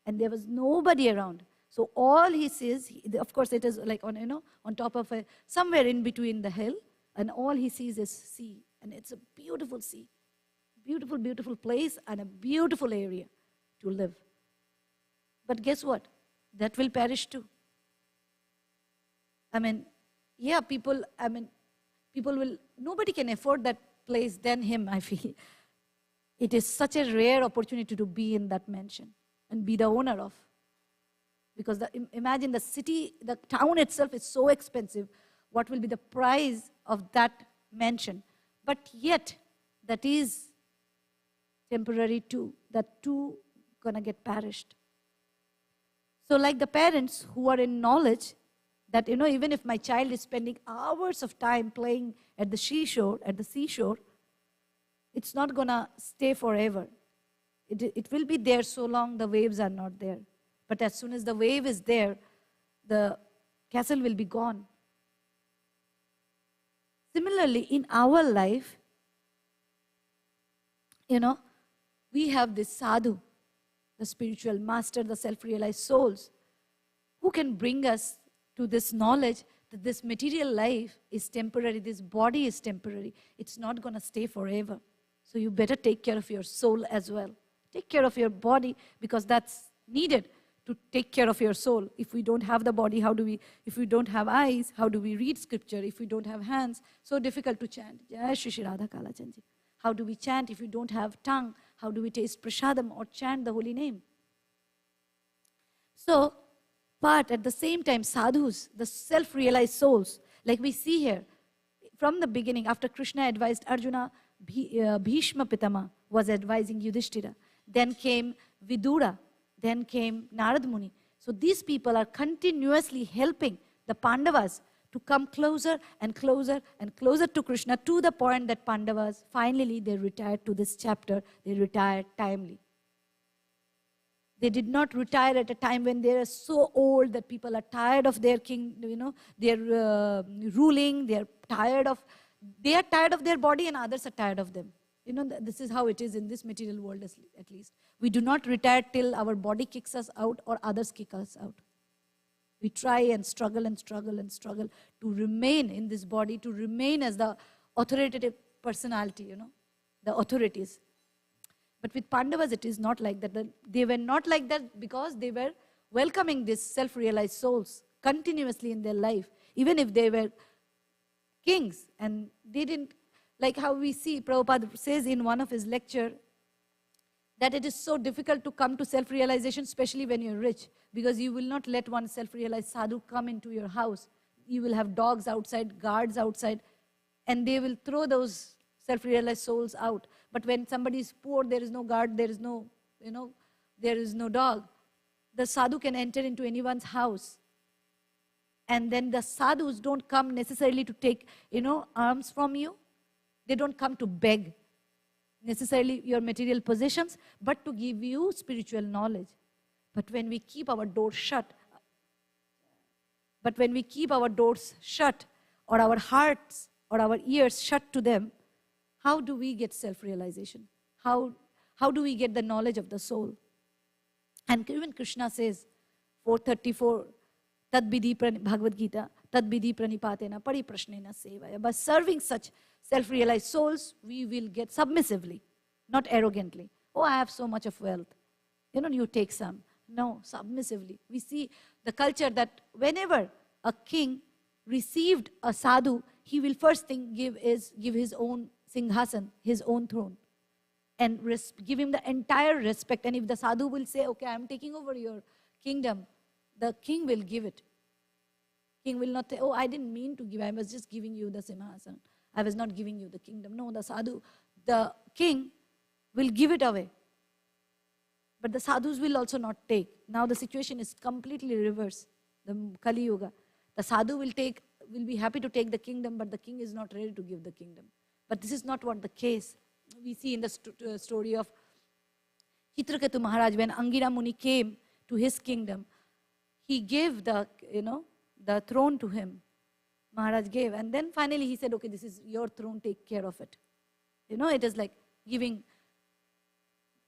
And there was nobody around. So all he says, of course it is like on, on top of somewhere in between the hill, and all he sees is sea. And it's a beautiful sea, beautiful, beautiful place and a beautiful area to live. But guess what? That will perish too. I mean, yeah, people will, nobody can afford that place than him, I feel. It is such a rare opportunity to be in that mansion and be the owner of. Because imagine the city, the town itself is so expensive. What will be the price of that mansion? But yet, that is temporary too. That too gonna get perished. So like the parents who are in knowledge that, even if my child is spending hours of time playing at the seashore, it's not gonna stay forever. It will be there so long the waves are not there. But as soon as the wave is there, the castle will be gone. Similarly, in our life, we have this sadhu, the spiritual master, the self-realized souls, who can bring us to this knowledge that this material life is temporary, this body is temporary. It's not going to stay forever. So you better take care of your soul as well. Take care of your body because that's needed to take care of your soul. If we don't have the body, if we don't have eyes, how do we read scripture? If we don't have hands, so difficult to chant. Jai Shri Shri Radha Kala Chanji. How do we chant if we don't have tongue? How do we taste prasadam or chant the holy name? So, but at the same time, sadhus, the self-realized souls, like we see here, from the beginning, after Krishna advised Arjuna, Bhishma Pitama was advising Yudhishthira. Then came Vidura. Then came Narad Muni. So these people are continuously helping the Pandavas to come closer and closer and closer to Krishna, to the point that Pandavas, finally they retired to this chapter, they retired timely. They did not retire at a time when they are so old that people are tired of their king, their ruling, they are tired of their body and others are tired of them. This is how it is in this material world at least. We do not retire till our body kicks us out or others kick us out. We try and struggle and struggle and struggle to remain in this body, to remain as the authoritative personality, the authorities. But with Pandavas, it is not like that. They were not like that because they were welcoming these self-realized souls continuously in their life, even if they were kings. And they didn't, like how we see, Prabhupada says in one of his lectures, that it is so difficult to come to self-realization, especially when you're rich, because you will not let one self-realized sadhu come into your house. You will have dogs outside, guards outside, and they will throw those self-realized souls out. But when somebody is poor, there is no guard, there is no, there is no dog. The sadhu can enter into anyone's house. And then the sadhus don't come necessarily to take, alms from you. They don't come to beg necessarily your material possessions, but to give you spiritual knowledge. But when we keep our doors shut, or our hearts or our ears shut to them, how do we get self-realization? How do we get the knowledge of the soul? And even Krishna says, 434, Tad vidhi Bhagavad Gita, Tad vidhi pranipatena pariprashnena sevaya. By serving such self-realized souls, we will get submissively, not arrogantly. Oh, I have so much of wealth. You take some. No, submissively. We see the culture that whenever a king received a sadhu, he will first thing give his own singhasan, his own throne, and give him the entire respect. And if the sadhu will say, okay, I am taking over your kingdom, the king will give it. King will not say, oh, I didn't mean to give, I was just giving you the simhasan. I was not giving you the kingdom. No, the king will give it away. But the sadhus will also not take. Now the situation is completely reversed. The Kali Yuga. The sadhu will be happy to take the kingdom, but the king is not ready to give the kingdom. But this is not what the case. We see in the story of Chitraketu Maharaj, when Angira Muni came to his kingdom, he gave the throne to him. Maharaj gave. And then finally he said, okay, this is your throne, take care of it. It is like giving,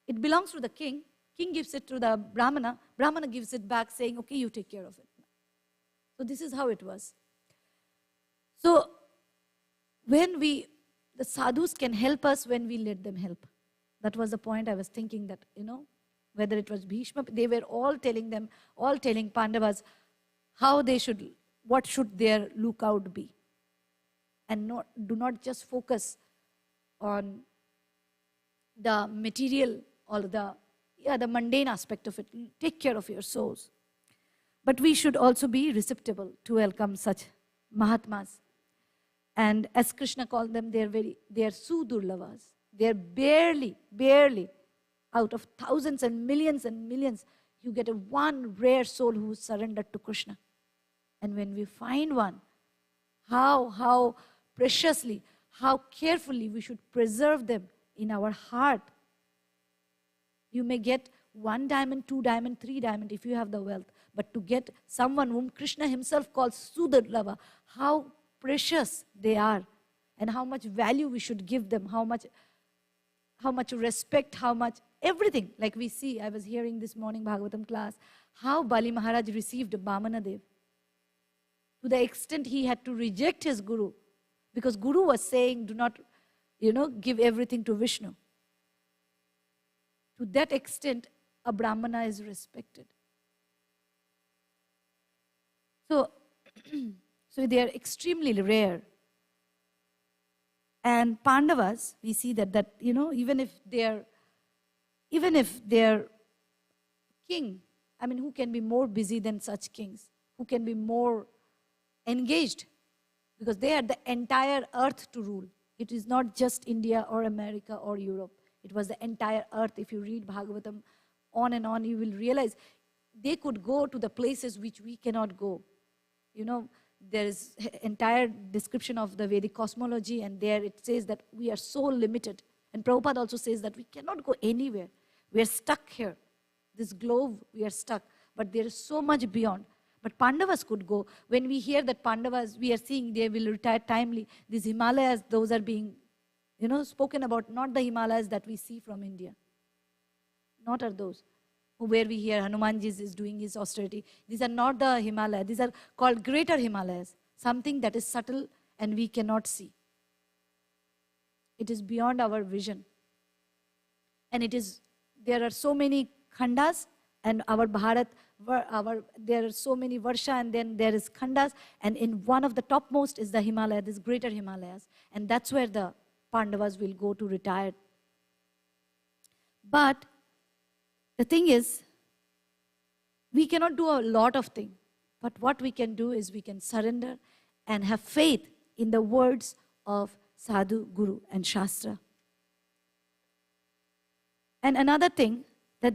it belongs to the king. King gives it to the Brahmana. Brahmana gives it back saying, okay, you take care of it. So this is how it was. So the sadhus can help us when we let them help. That was the point I was thinking, that, whether it was Bhishma, they were all telling Pandavas how they should, what should their lookout be. And do not just focus on the material or the mundane aspect of it. Take care of your souls. But we should also be receptive to welcome such Mahatmas. And as Krishna called them, they are sudurlavas. They are barely, out of thousands and millions, you get one rare soul who surrendered to Krishna. And when we find one, how preciously, how carefully we should preserve them in our heart. You may get 1 diamond, 2 diamond, 3 diamond if you have the wealth. But to get someone whom Krishna himself calls Sudurlava, how precious they are and how much value we should give them, how much respect, how much everything. Like we see, I was hearing this morning Bhagavatam class, how Bali Maharaj received Vamanadev. To the extent he had to reject his guru, because guru was saying, do not, give everything to Vishnu. To that extent, a Brahmana is respected. So they are extremely rare. And Pandavas, we see that even if they're king, who can be more busy than such kings? Who can be more engaged? Because they had the entire earth to rule. It is not just India or America or Europe. It was the entire earth. If you read Bhagavatam on and on, you will realize they could go to the places which we cannot go. There is entire description of the Vedic cosmology, and there it says that we are so limited. And Prabhupada also says that we cannot go anywhere. We are stuck here. This globe, we are stuck. But there is so much beyond. But Pandavas could go. When we hear that Pandavas, we are seeing they will retire timely. These Himalayas, those are being, spoken about, not the Himalayas that we see from India. Not are those. Where we hear Hanumanji is doing his austerity. These are not the Himalayas. These are called greater Himalayas. Something that is subtle and we cannot see. It is beyond our vision. And there are so many khandas, and our Bharat, there are so many Varsha, and then there is khandas, and in one of the topmost is the Himalaya, this greater Himalayas. And that's where the Pandavas will go to retire. But the thing is, we cannot do a lot of things. But what we can do is we can surrender and have faith in the words of Sadhu, Guru, and Shastra. And another thing that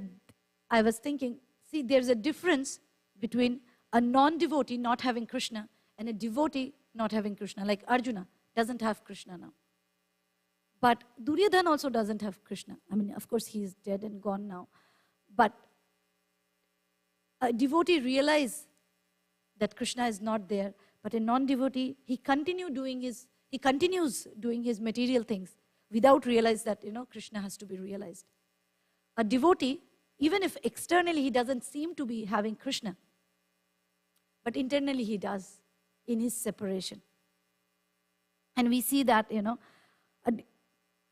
I was thinking, see, there's a difference between a non-devotee not having Krishna and a devotee not having Krishna. Like Arjuna doesn't have Krishna now. But Duryodhana also doesn't have Krishna. Of course, he is dead and gone now. But a devotee realizes that Krishna is not there. But a non-devotee, he continues doing his material things without realizing that, Krishna has to be realized. A devotee, even if externally he doesn't seem to be having Krishna, but internally he does in his separation. And we see that,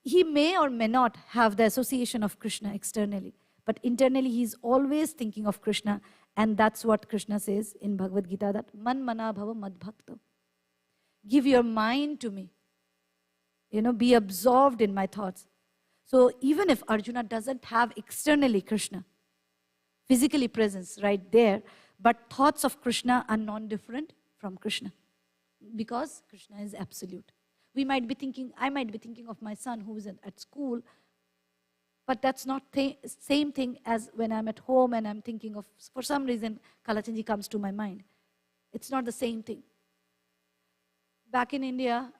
he may or may not have the association of Krishna externally, but internally he is always thinking of Krishna. And that's what Krishna says in Bhagavad Gita, that man mana bhava mad bhakta. Give your mind to me. Be absorbed in my thoughts. So even if Arjuna doesn't have externally Krishna, physically presence right there, but thoughts of Krishna are non-different from Krishna, because Krishna is absolute. I might be thinking of my son who is at school, but that's not same thing as when I'm at home and I'm thinking of, for some reason, Kalachandji comes to my mind. It's not the same thing. Back in India,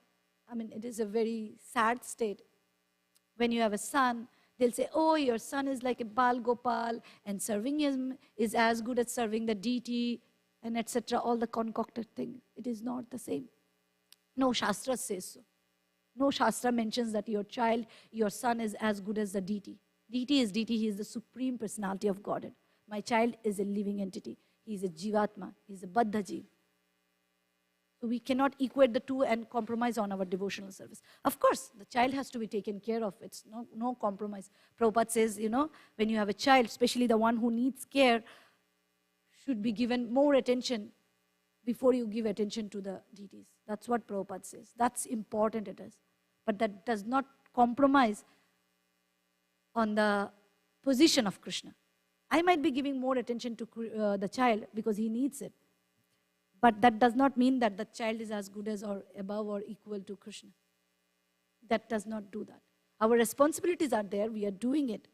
it is a very sad state. When you have a son, they'll say, oh, your son is like a Bal Gopal, and serving him is as good as serving the deity, and etc., all the concocted thing. It is not the same. No Shastra says so. No Shastra mentions that your son is as good as the deity. Deity is deity. He is the supreme personality of Godhead. My child is a living entity. He is a Jivatma. He is a Baddha Jeev. So we cannot equate the two and compromise on our devotional service. Of course, the child has to be taken care of. It's no compromise. Prabhupada says, when you have a child, especially the one who needs care, should be given more attention before you give attention to the deities. That's what Prabhupada says. That's important it is. But that does not compromise on the position of Krishna. I might be giving more attention to the child because he needs it. But that does not mean that the child is as good as or above or equal to Krishna. That does not do that. Our responsibilities are there, we are doing it.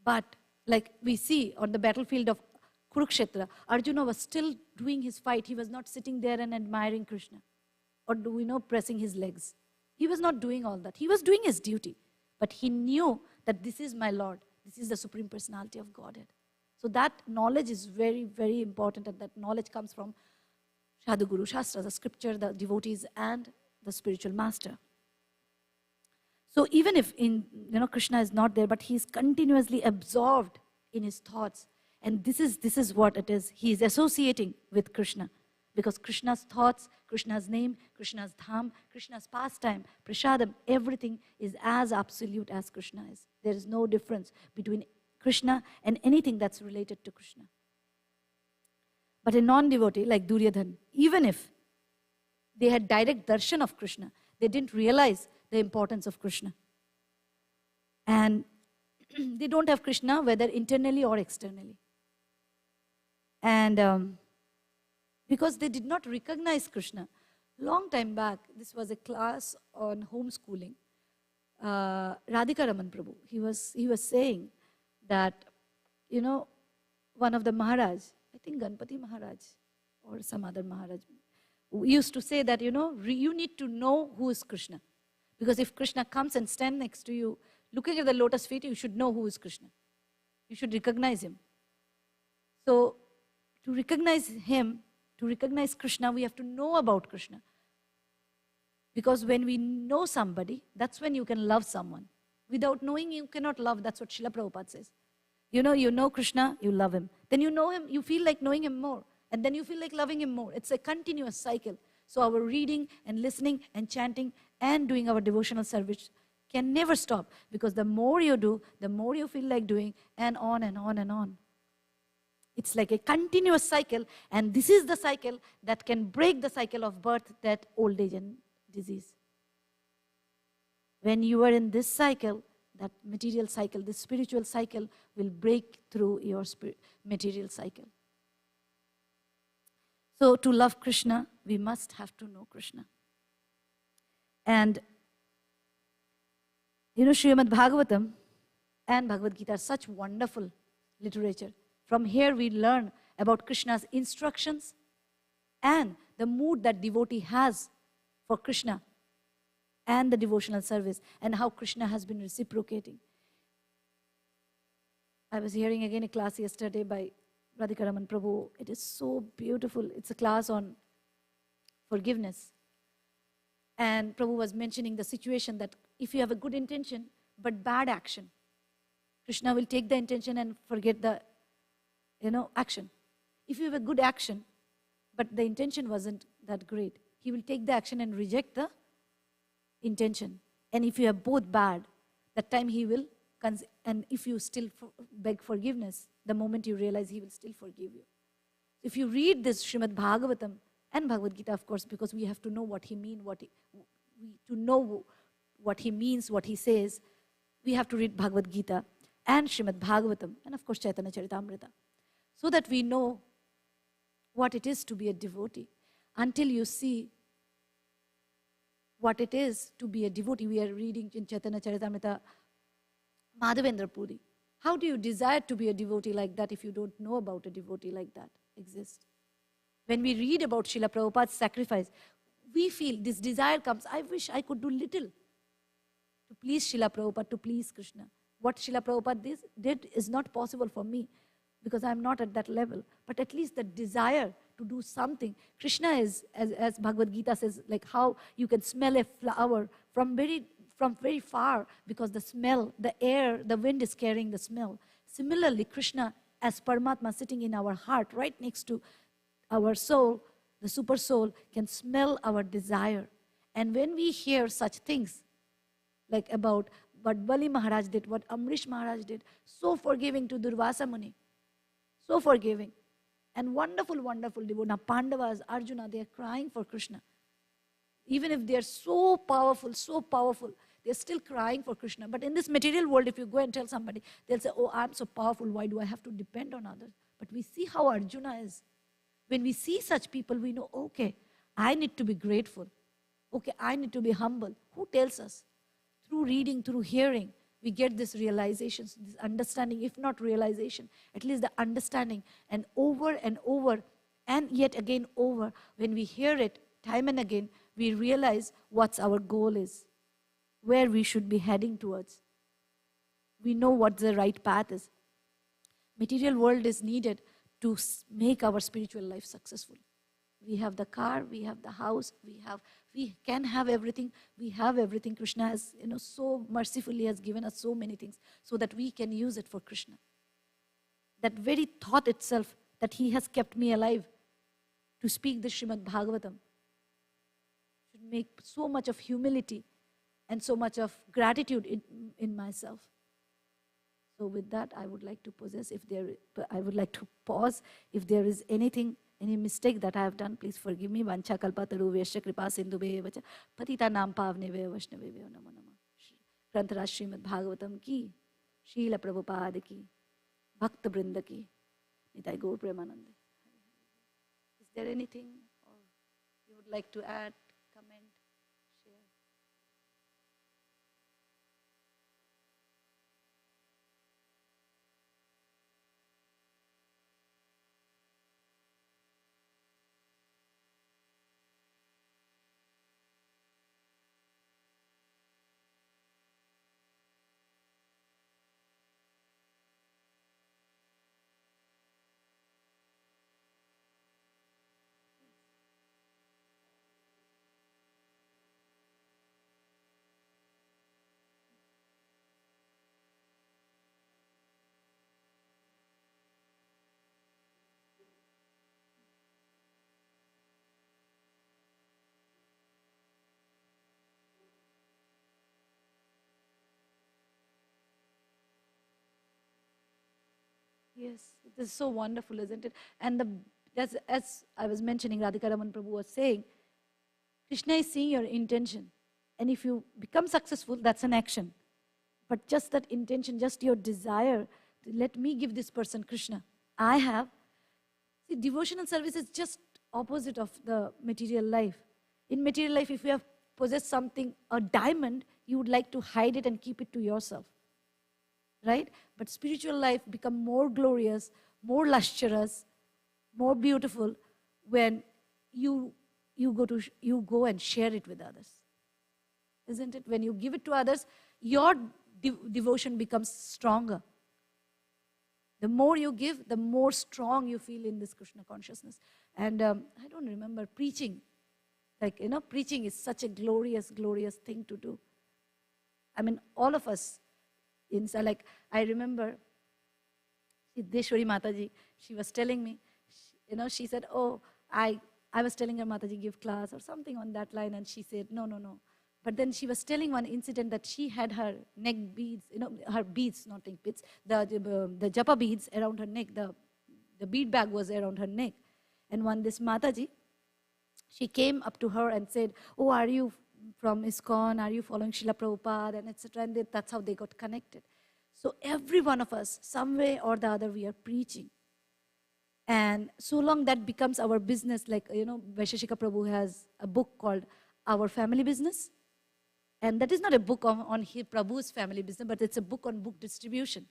But like we see on the battlefield of Kurukshetra, Arjuna was still doing his fight. He was not sitting there and admiring Krishna or pressing his legs. He was not doing all that. He was doing his duty. But he knew that this is my Lord. This is the Supreme Personality of Godhead. So that knowledge is very, very important, and that knowledge comes from Sadhu Guru Shastra, the scripture, the devotees, and the spiritual master. So even if Krishna is not there, but he is continuously absorbed in his thoughts, and this is what it is. He is associating with Krishna, because Krishna's thoughts, Krishna's name, Krishna's dham, Krishna's pastime, prasadam, everything is as absolute as Krishna is. There is no difference between Krishna and anything that's related to Krishna. But a non-devotee like Duryodhana, even if they had direct darshan of Krishna, they didn't realize the importance of Krishna. And they don't have Krishna whether internally or externally. And because they did not recognize Krishna. Long time back, this was a class on homeschooling. Radhika Raman Prabhu, he was saying that, one of the Maharaj, I think Ganpati Maharaj or some other Maharaj, used to say that, you need to know who is Krishna. Because if Krishna comes and stands next to you, looking at the lotus feet, you should know who is Krishna. You should recognize him. So, to recognize him, to recognize Krishna, we have to know about Krishna. Because when we know somebody, that's when you can love someone. Without knowing, you cannot love. That's what Srila Prabhupada says. You know Krishna, you love him. Then you know him, you feel like knowing him more. And then you feel like loving him more. It's a continuous cycle. So our reading and listening and chanting and doing our devotional service can never stop. Because the more you do, the more you feel like doing, and on and on and on. It's like a continuous cycle. And this is the cycle that can break the cycle of birth, death, old age, and disease. When you are in this cycle, that material cycle, this spiritual cycle will break through your material cycle. So to love Krishna, we must have to know Krishna. And Srimad Bhagavatam and Bhagavad Gita are such wonderful literature. From here we learn about Krishna's instructions and the mood that devotee has for Krishna and the devotional service, and how Krishna has been reciprocating. I was hearing again a class yesterday by Radhika Raman Prabhu. It is so beautiful. It's a class on forgiveness. And Prabhu was mentioning the situation that if you have a good intention but bad action, Krishna will take the intention and forget the action. If you have a good action but the intention wasn't that great, he will take the action and reject the intention. And if you have both bad, that time he will, and if you still beg forgiveness, the moment you realize, he will still forgive you. If you read this Srimad Bhagavatam and Bhagavad Gita, of course, because we have to know what he means, to know what he means, what he says, we have to read Bhagavad Gita and Srimad Bhagavatam and of course Chaitanya Charitamrita, so that we know what it is to be a devotee. Until you see what it is to be a devotee, we are reading in Chaitanya Charitamrita, Madhavendra Puri. How do you desire to be a devotee like that if you don't know about a devotee like that exists? When we read about Srila Prabhupada's sacrifice, we feel this desire comes, I wish I could do little to please Srila Prabhupada, to please Krishna. What Srila Prabhupada did is not possible for me because I am not at that level. But at least the desire to do something. Krishna is, as Bhagavad Gita says, like how you can smell a flower from very far because the smell, the air, the wind is carrying the smell. Similarly, Krishna as Paramatma sitting in our heart, right next to our soul, the super soul, can smell our desire. And when we hear such things, like about what Bali Maharaj did, what Amrish Maharaj did, so forgiving to Durvasa Muni, so forgiving, and wonderful, wonderful devotee. Now Pandavas, Arjuna, they are crying for Krishna. Even if they are so powerful, they're still crying for Krishna. But in this material world, if you go and tell somebody, they'll say, oh, I'm so powerful, why do I have to depend on others? But we see how Arjuna is. When we see such people, we know, okay, I need to be grateful. Okay, I need to be humble. Who tells us? Through reading, through hearing, we get this realization, this understanding, if not realization, at least the understanding. And over, and yet again over, when we hear it time and again, we realize what's our goal is, where we should be heading towards. We know what the right path is. Material world is needed to make our spiritual life successful. We have the car, we have the house, we can have everything. We have everything. Krishna has, so mercifully has given us so many things so that we can use it for Krishna. That very thought itself, that he has kept me alive to speak the Srimad Bhagavatam, should make so much of humility and so much of gratitude in myself. So with that, I would like to pause. If there is anything, any mistake that I have done, please forgive me. Vancha kalpataru vesha kripa sindhu vacha patita nam pavne ve vaishnave ve namo namah. Grantaraj Srimad Bhagavatam ki, Srila Prabhupada ki, Bhakta Brinda ki, Nitai Gaur Premanande. Is there anything or you would like to add, comment, share? Yes, it is so wonderful, isn't it? And as I was mentioning, Radhika Raman Prabhu was saying, Krishna is seeing your intention. And if you become successful, that's an action. But just that intention, just your desire, to let me give this person Krishna. See, devotional service is just opposite of the material life. In material life, if you have possessed something, a diamond, you would like to hide it and keep it to yourself. Right? But spiritual life become more glorious, more lustrous, more beautiful when you go and share it with others. Isn't it? When you give it to others, your devotion becomes stronger. The more you give, the more strong you feel in this Krishna consciousness. And I don't remember preaching. Preaching is such a glorious, glorious thing to do. I mean, all of us, I remember Siddheshwari Mataji, she was telling me, she said, oh, I was telling her, Mataji, give class or something on that line, and she said, no. But then she was telling one incident that she had her neck beads, her beads, not neck beads, the japa beads around her neck, the bead bag was around her neck. And when this Mataji, she came up to her and said, oh, are you from ISKCON, are you following Srila Prabhupada, and etc. And that's how they got connected. So every one of us, some way or the other, we are preaching. And so long that becomes our business, like, Vaisheshika Prabhu has a book called Our Family Business. And that is not a book on Prabhu's family business, but it's a book on book distribution.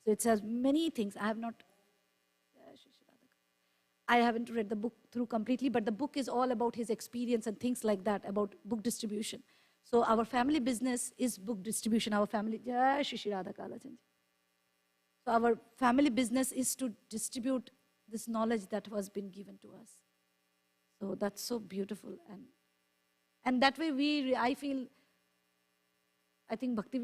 So it has many things. I haven't read the book through completely, but the book is all about his experience and things like that, about book distribution. So our family business is book distribution. So our family business is to distribute this knowledge that has been given to us. So that's so beautiful. And that way I think Bhakti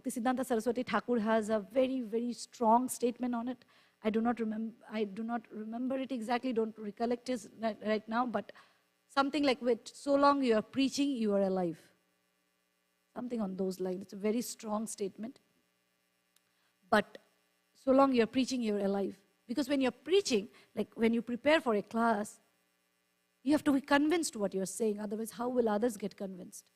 Siddhanta Saraswati Thakur has a very, very strong statement on it. I do not remember it exactly, don't recollect it right now, but something like, with so long you are preaching, you are alive. Something on those lines. It's a very strong statement. But so long you're preaching, you're alive. Because when you're preaching, like when you prepare for a class, you have to be convinced what you're saying. Otherwise, how will others get convinced?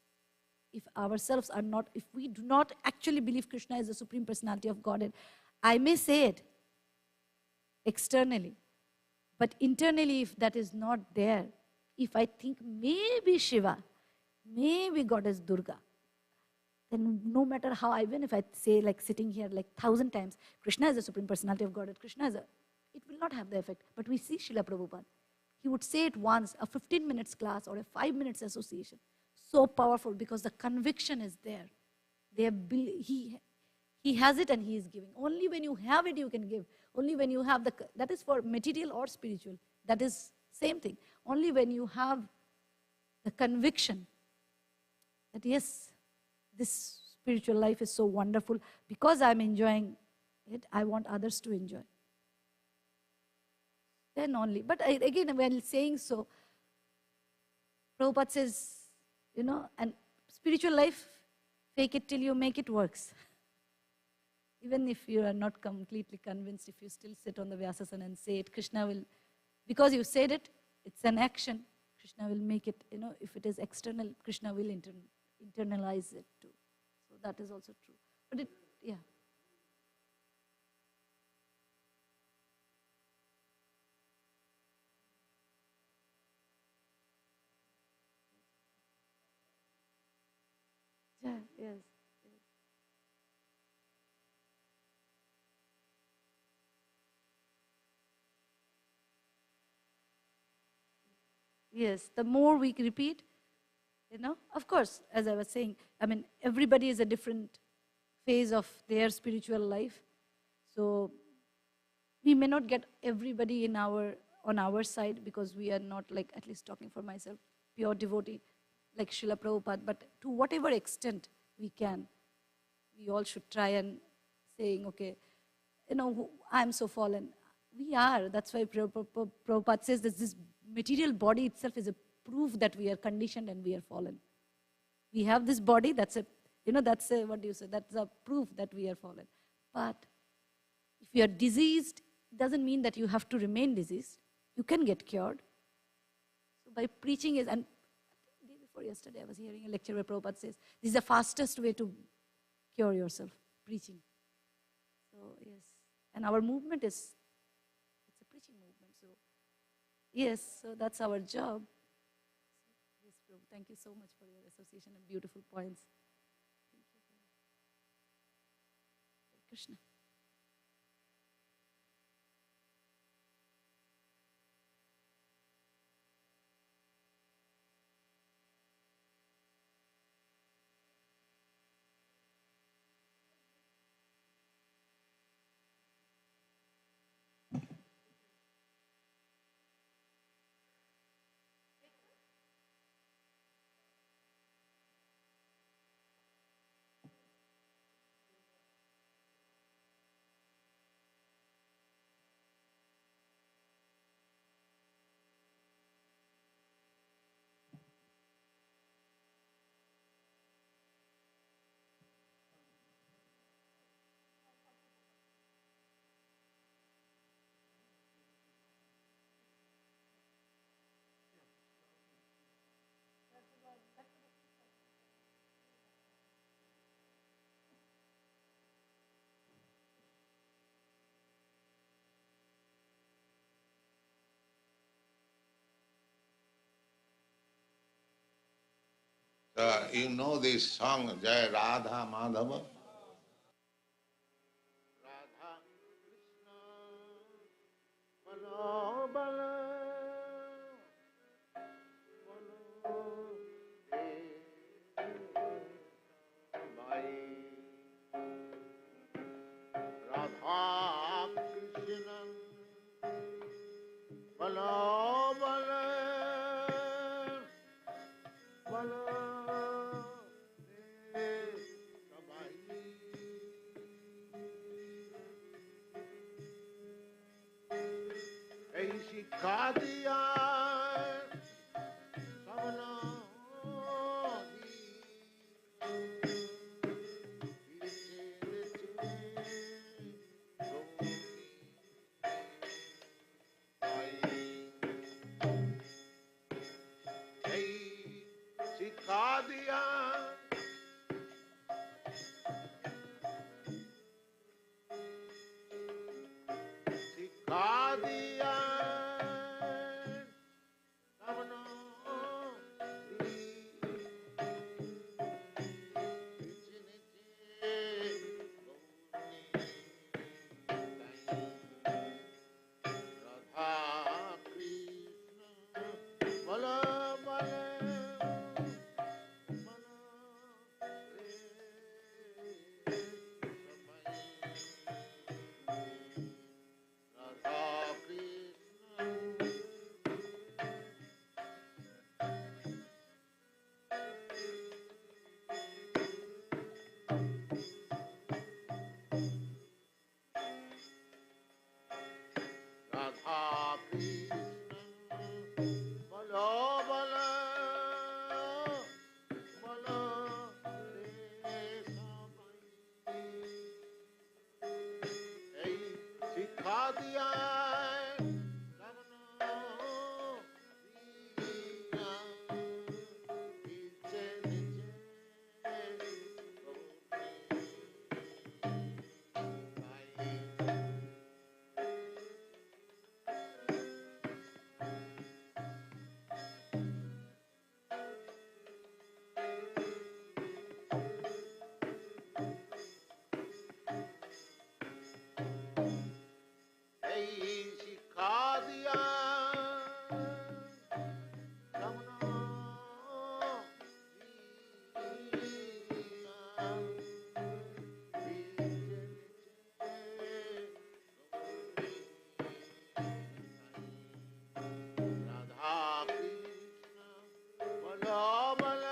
If ourselves are not, if we do not actually believe Krishna is the Supreme Personality of Godhead, I may say it externally, but internally, if that is not there, if I think maybe Shiva, maybe Goddess Durga, then no matter how, even if I say, like sitting here like 1,000 times, Krishna is the Supreme Personality of Godhead, Krishna is it will not have the effect. But we see Srila Prabhupada. He would say it once, a 15 minutes class or a 5 minutes association. So powerful because the conviction is there. He has it and he is giving. Only when you have it, you can give. Only when you have that is for material or spiritual. That is same thing. Only when you have the conviction that yes, this spiritual life is so wonderful. Because I'm enjoying it, I want others to enjoy. Then only. But again, when saying so, Prabhupada says, and spiritual life, fake it till you make it works. Even if you are not completely convinced, if you still sit on the Vyasasana and say it, Krishna will, because you said it, it's an action, Krishna will make it, if it is external, Krishna will internalize it too. So that is also true. But yeah. Yeah, yes. Yes, the more we repeat, of course, as I was saying, I mean, everybody is a different phase of their spiritual life. So we may not get everybody on our side because we are not, like, at least talking for myself, pure devotee like Srila Prabhupada, but to whatever extent we can, we all should try and saying, okay, I'm so fallen. We are. That's why Prabhupada says that this material body itself is a proof that we are conditioned and we are fallen. We have this body, that's what do you say? That's a proof that we are fallen. But if you are diseased, it doesn't mean that you have to remain diseased. You can get cured. So by preaching and I think the day before yesterday I was hearing a lecture where Prabhupada says, this is the fastest way to cure yourself, preaching. So yes, and our movement it's a preaching movement. So yes, so that's our job. Yes, Prabhu, thank you so much for your association and beautiful points. Thank you. Hare Krishna. You know this song, Jai Radha Madhava? Radha Krishna Balo Balo Balo Bai Radha Krishna Balo Balo Balo Bai सिखा दिया सबना सिखा दिया सिखा दिया सबना राधा कृष्ण बल बल राधा कृष्ण बलो बल बल रे सिखा दिया सिखा दिया राधा कृष्ण बलो बल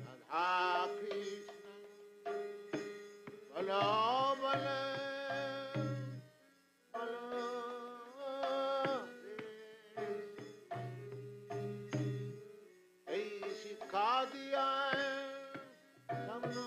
राधा कृष्ण बलो बल सिखा दिया सबना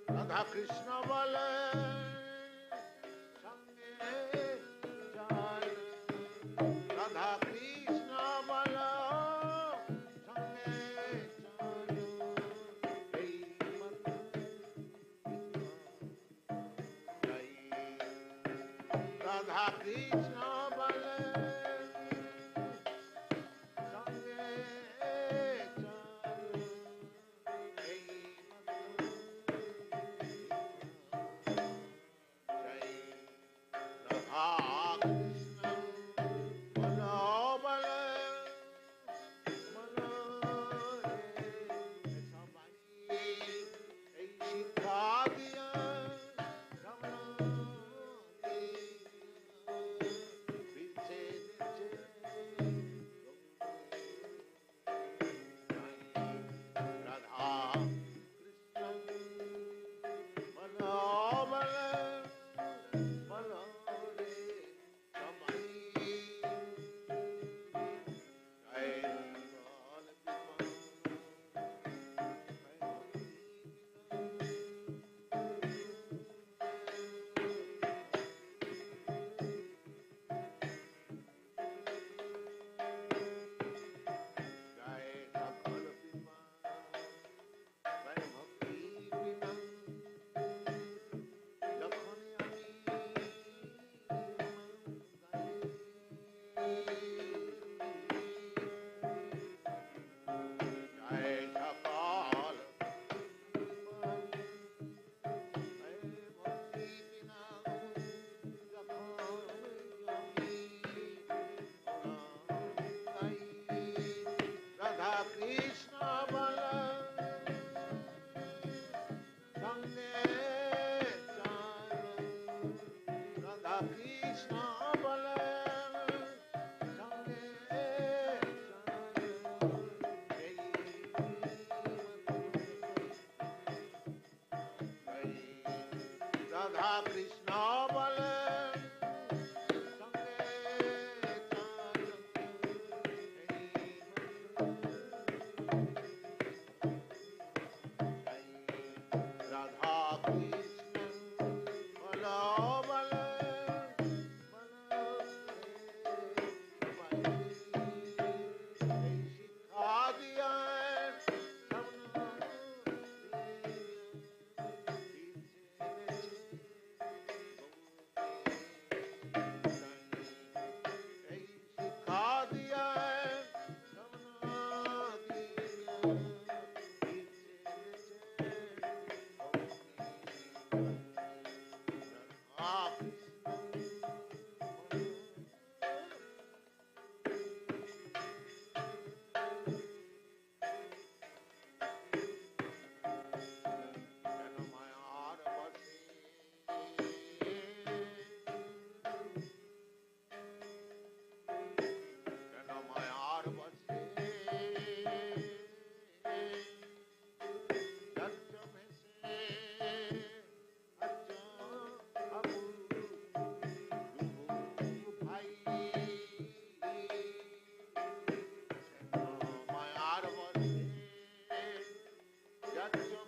Radha Krishna bale sange jai Radha Krishna bala sange jai Hey jai Radha Krishna bale sange Radha Krishna bale Radha Krishna bala bale Krishna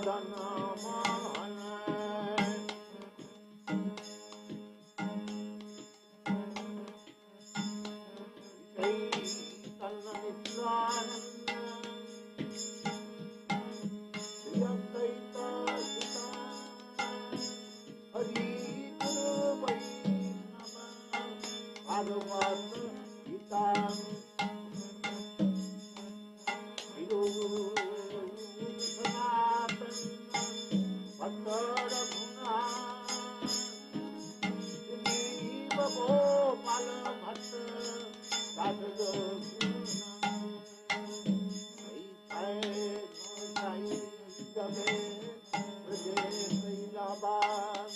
Madan Mohan चैतन्य नित्यानंद श्री अद्वैत गीता हरि गुरु वैष्णव भागवत गीता सनातन भक्त रघुनाथ दिलीप गोपाल भट्ट साधु जबे ब्रजे कैलाबाद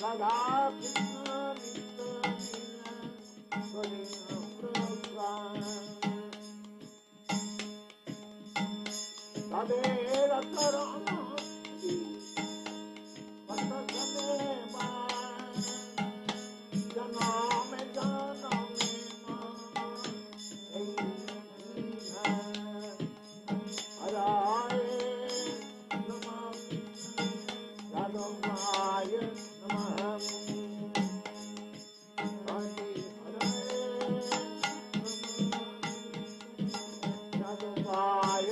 राधा कृष्ण नित्य राधे रतन जनम हराय नमः राधमाय नमः हरि हरे राधमाय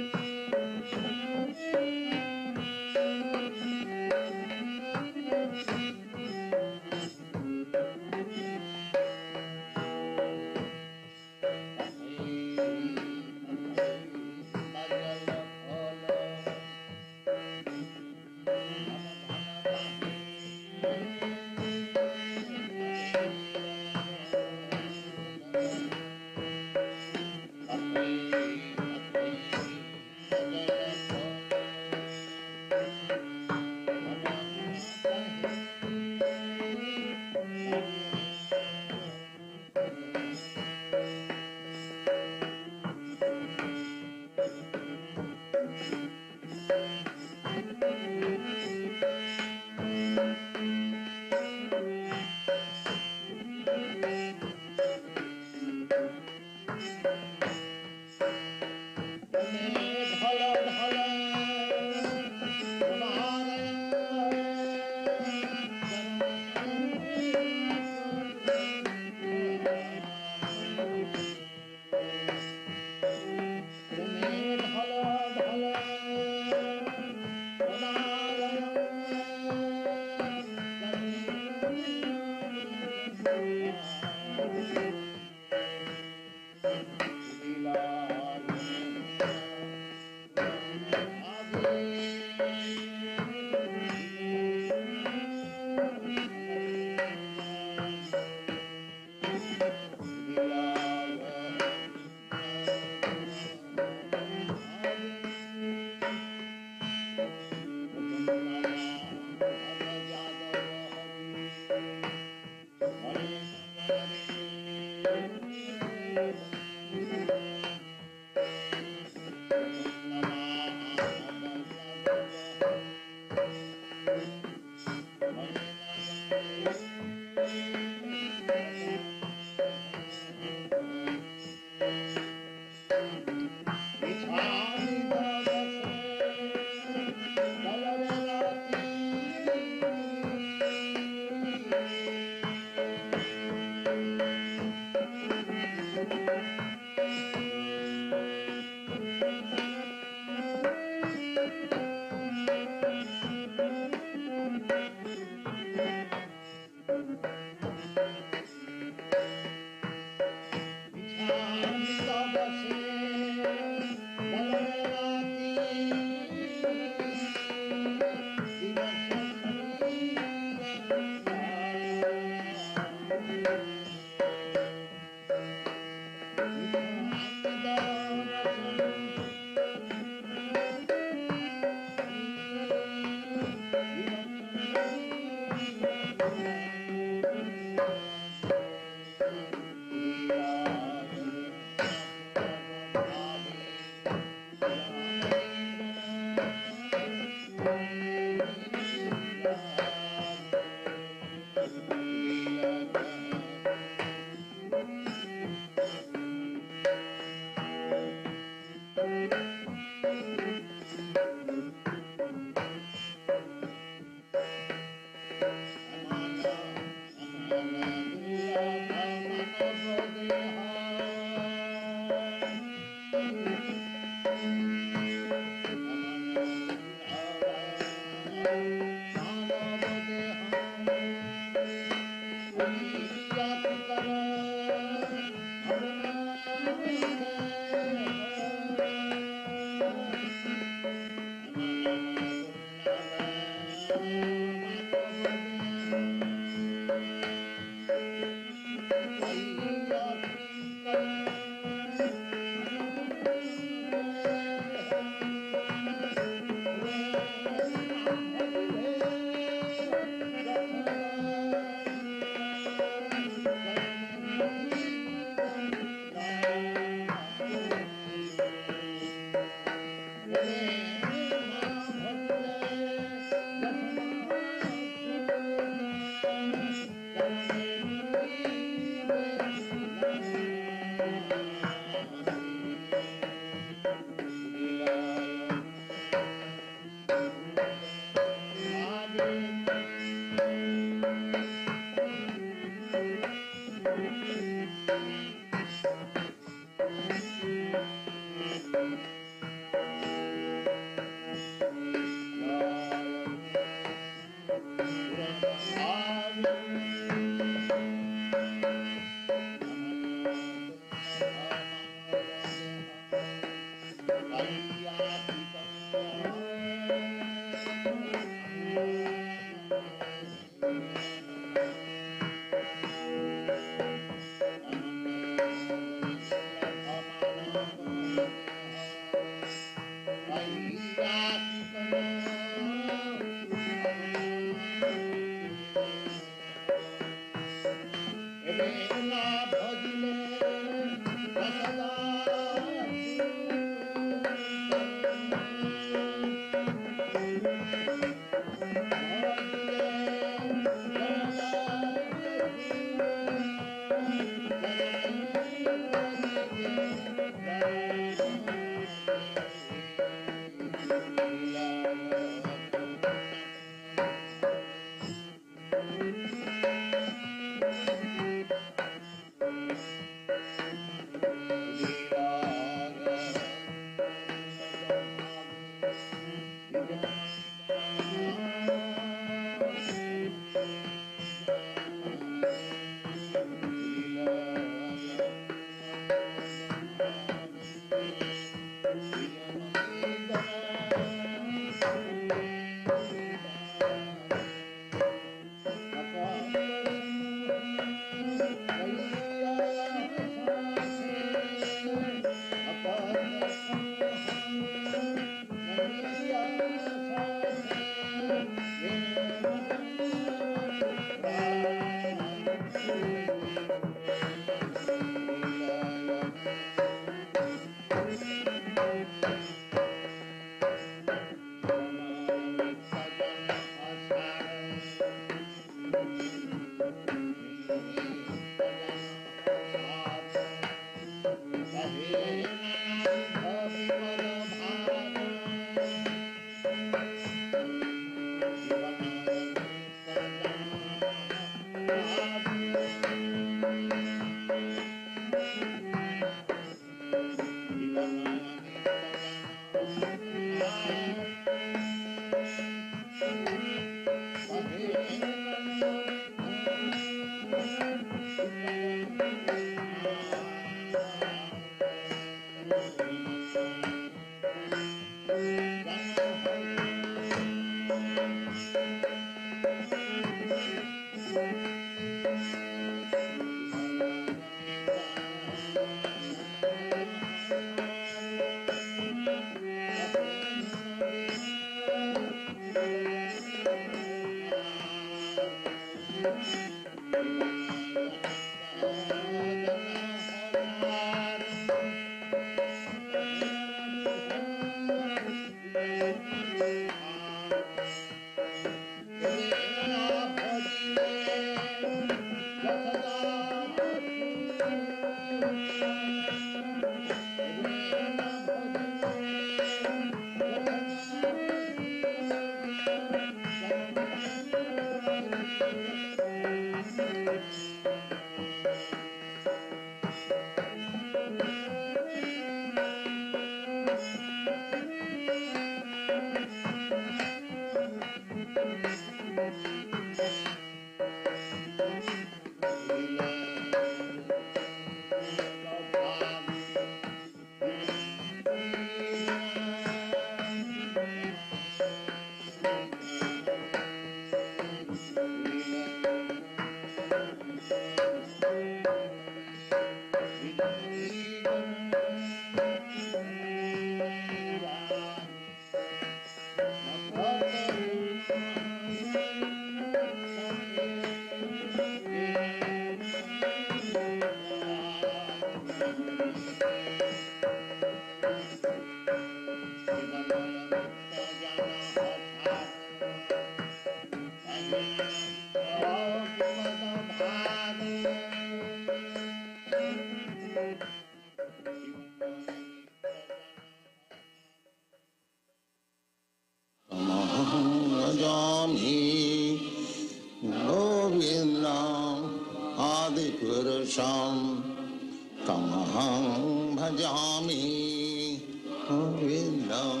Tamaham bhajami Govindam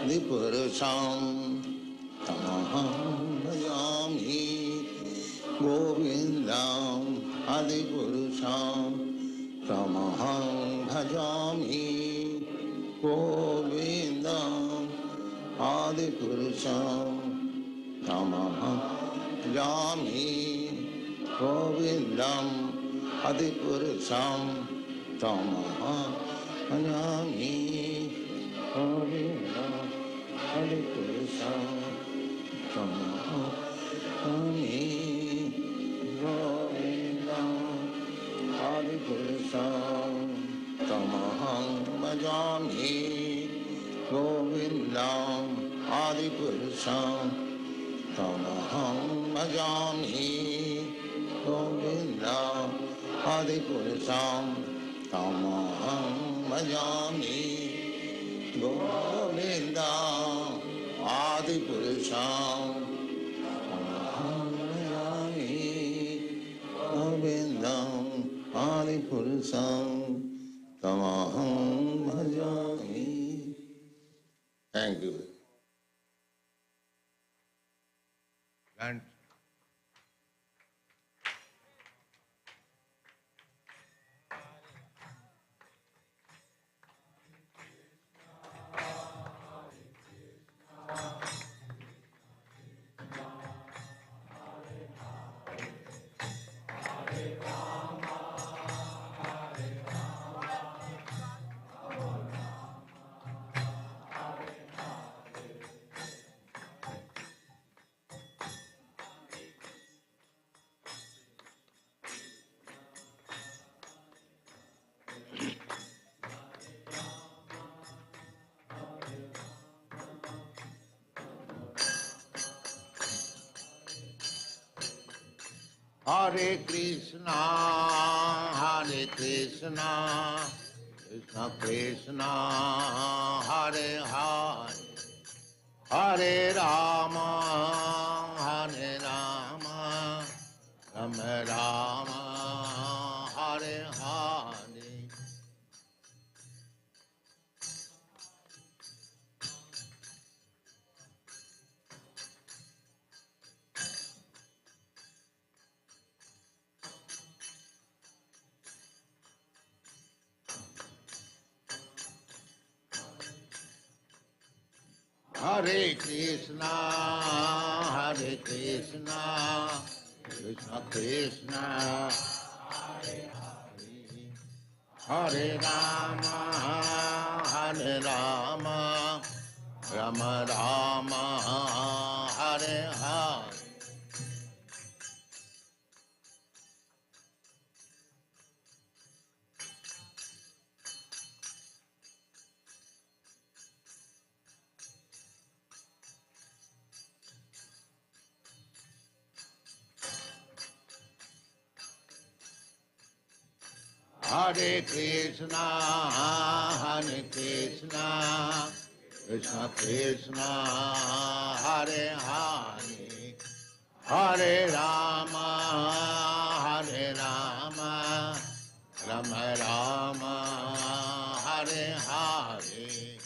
Dipurusham Tamaham bhajami Govindam Adipurusham Tamaham bhajami Govindam Adipurusham Tamaham bhajami Govindam Adipurusham Tamaham bhajami Govindam Adipurusham Tamaham bhajami Govindam Adipurusham Tamaham bhajami Govindam Adipurusham Tamaham bhajami Govindam Adipurusham Tamaham bhajami Govindam Adipurusham Tamaham bhajami Govindam Adipurusham Tamaham bhajami. Thank you. And Hare Krishna, Krishna Krishna, Hare Hare, Hare Rama, Rama Rama, Hare Hare. Hare Krishna, Krishna Krishna, Hare Rama, Rama Rama, Hare Hare. Hare Krishna, Krishna Krishna, Hare Hare, Hare Rama, Rama Rama, Hare Hare.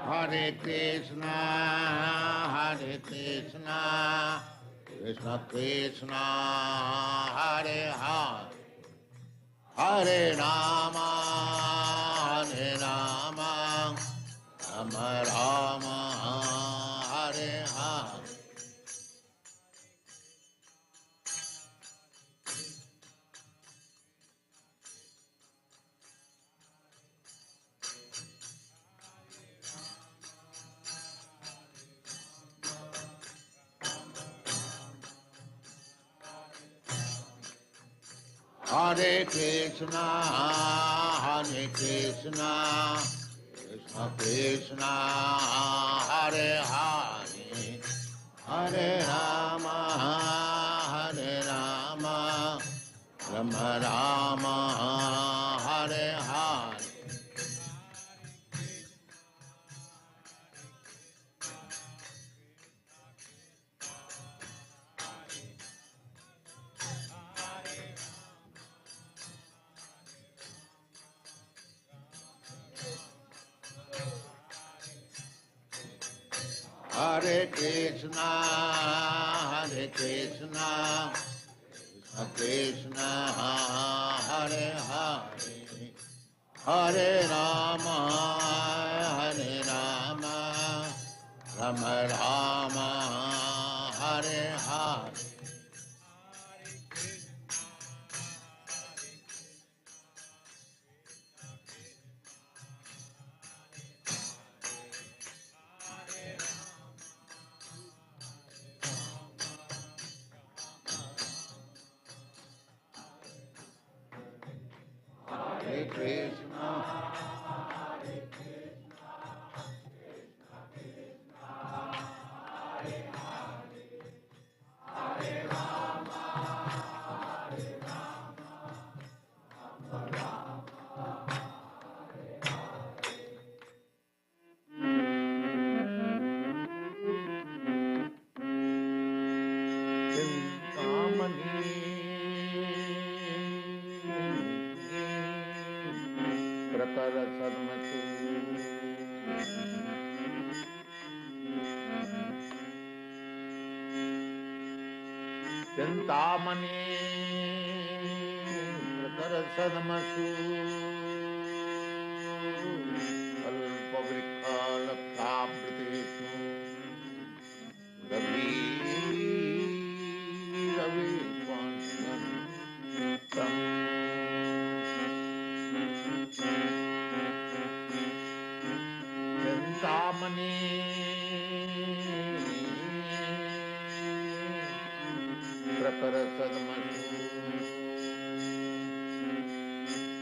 Hare Krishna, Krishna Krishna, Hare Hare, Hare Rama, Rama Rama, Hare Hare. Hare Krishna, Krishna Krishna, Hare Hare, Hare Rama, Rama Rama, Hare Hare. Hare Krishna, Krishna Krishna, Hare Hare, Hare Rama, Rama Rama, Hare Hare. Hare Krishna, Chintamani, Pratara Sadmatu, Chintamani, Pratara Sadmatu, Kalpavriksha Lakshaprateshu, Ravi Swansam Chintamani, Prakara Sadmatu,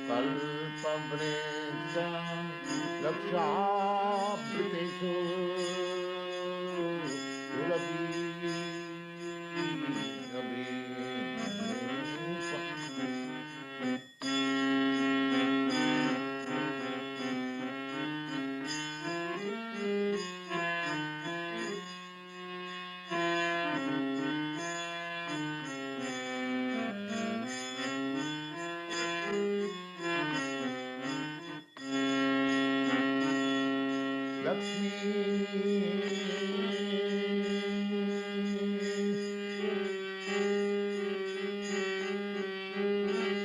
Kalpavriksha Lakshaprateshu, Ravi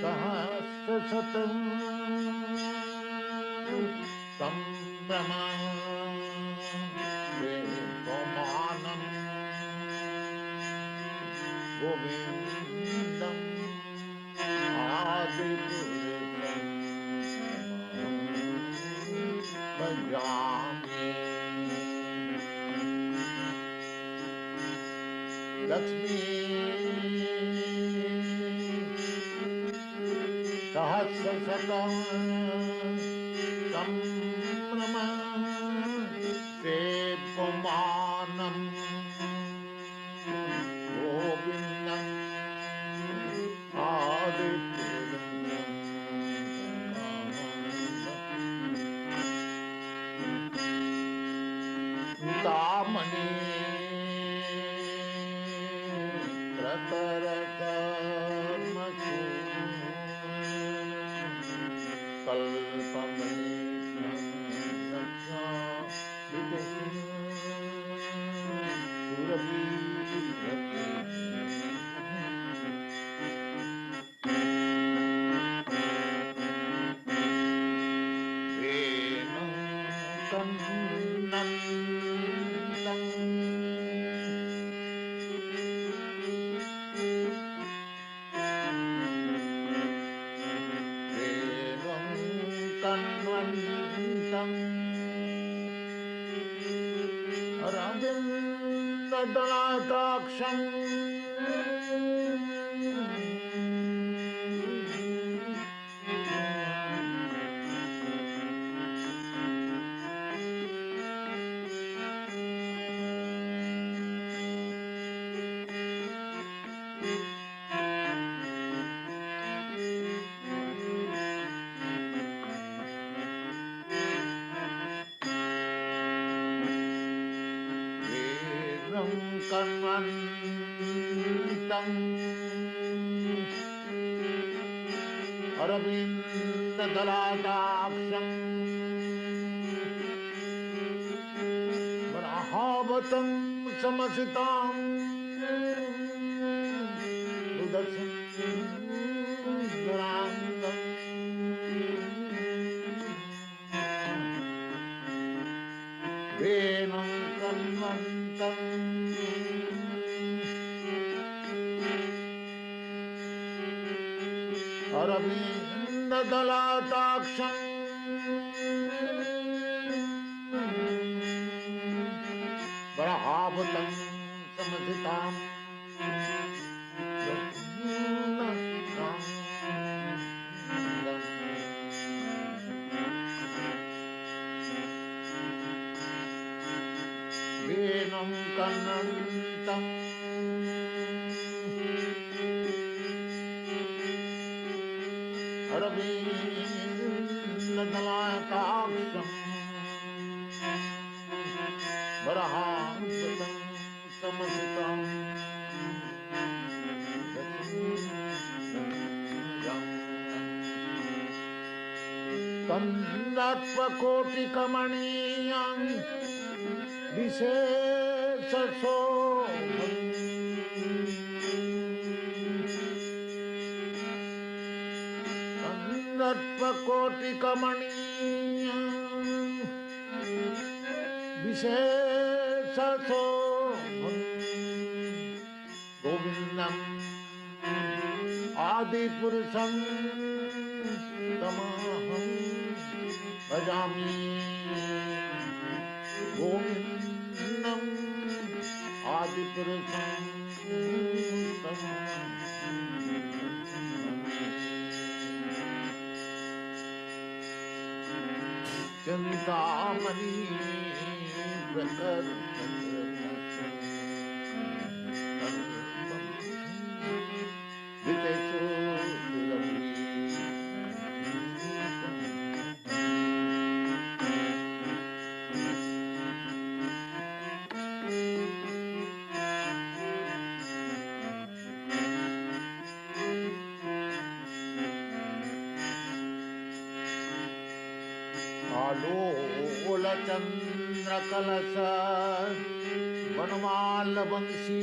Sahasrasatam Sambramam Vekomanam Govindam Adipurusham Bhajami. Lakshmi Sahasrasatam Samrama Sevamanam Govindam Adipuram Tamani Ratarakarmasu Kalpamani Raksha Vitasu Surabhi Venam Kannantam Venam Kannantam Arabindadalataksham Venam Kannantam Arabindadalataksham Brahavatam Samasitam Sudarshanam Venam Kannantam Arabindadalataksham Brahavatam Samasitam Venam Kannantam Arabindadalataksham Brahavatam Samasitam Tandatva Koti Kamaniyam Visheshaso Tandatva Koti Kamaniyam Visheshaso Govindam Adipurusham Tamaham Bhajami Govindam Adipurusham Tamaham Chantamani Alola Chandra Kalasa Vanamala Bangsi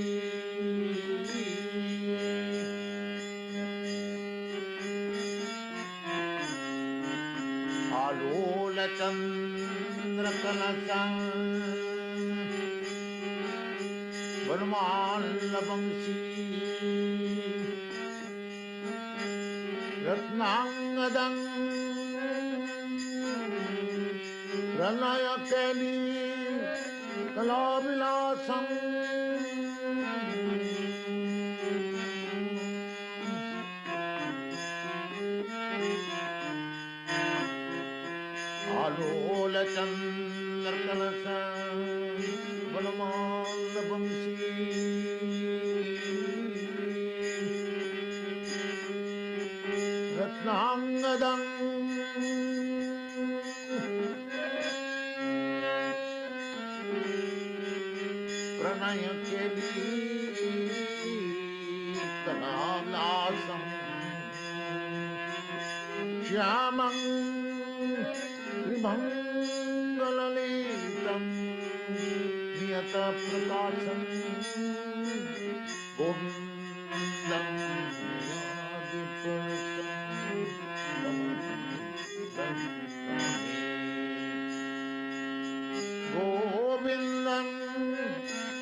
Alola Chandra Kalasa Vanamala Bangsi Ratnangadang Pranaya Kali कलाविलासं आलोलचन्द्रकलश वनमालवंशी रत्नांगदं प्रणयकेली कलालासं श्यामं त्रिभंगललितं नियतप्रकाशं गोविन्दं गोविन्दम्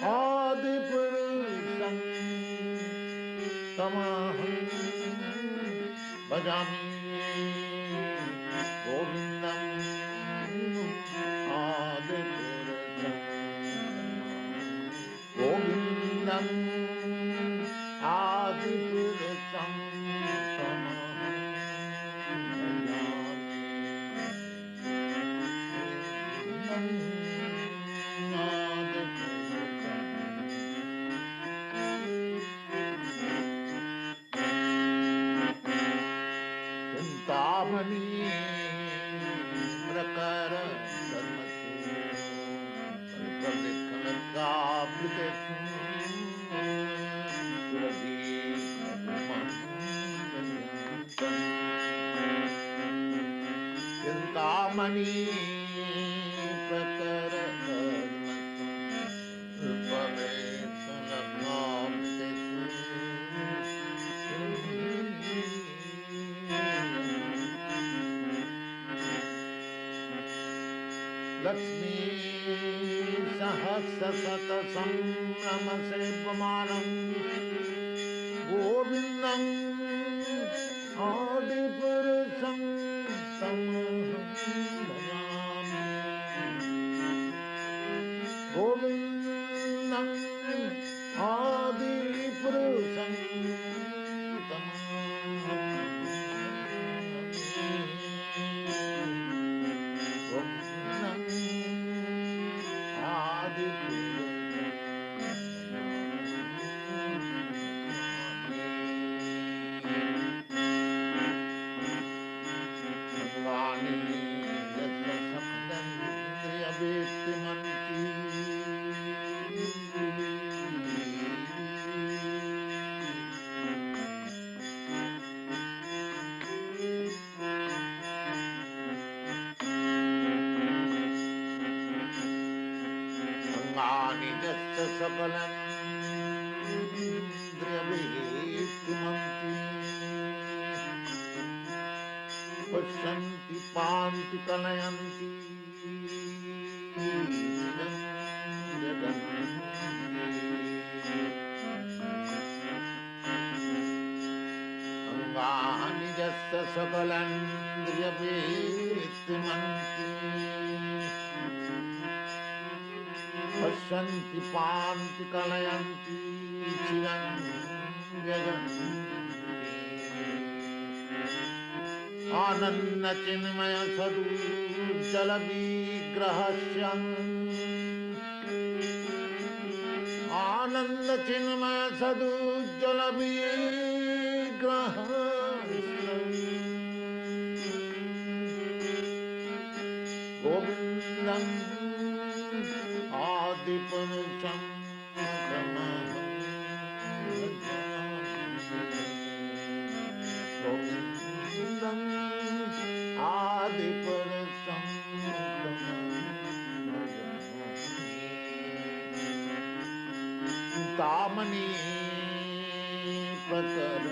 आदिपुरुषं तमहं भजामि गोविन्दम् आदिपुरुषं गोविन्दम् आदिपुरुषं तमहं चिंतामणि प्रकर चिंतामणि प्रकर लक्ष्मी सहस्रशत संभ्रम सेव्यमानं गोविन्दं आदिपुरुषं तमहं भजामि गोविन्दं आदिपुरुषं तमहं सकलन्द्रियवेत्तिमन्ति पश्यन्ति पान्ति कलयन्ति अङ्गानि यस्य सकलन्द्रियवेत्तिमन्ति पश्यन्ति पान्ति कलयन्ति चिरं जगन्ति आनन्दचिन्मय सदुज्जल विग्रहस्य आनन्दचिन्मय सदुज्जल विग्रहस्य गोविन्दं आदिपुरुषं तमहं गोविन्दं आदिपुरुषं तामनी प्रकर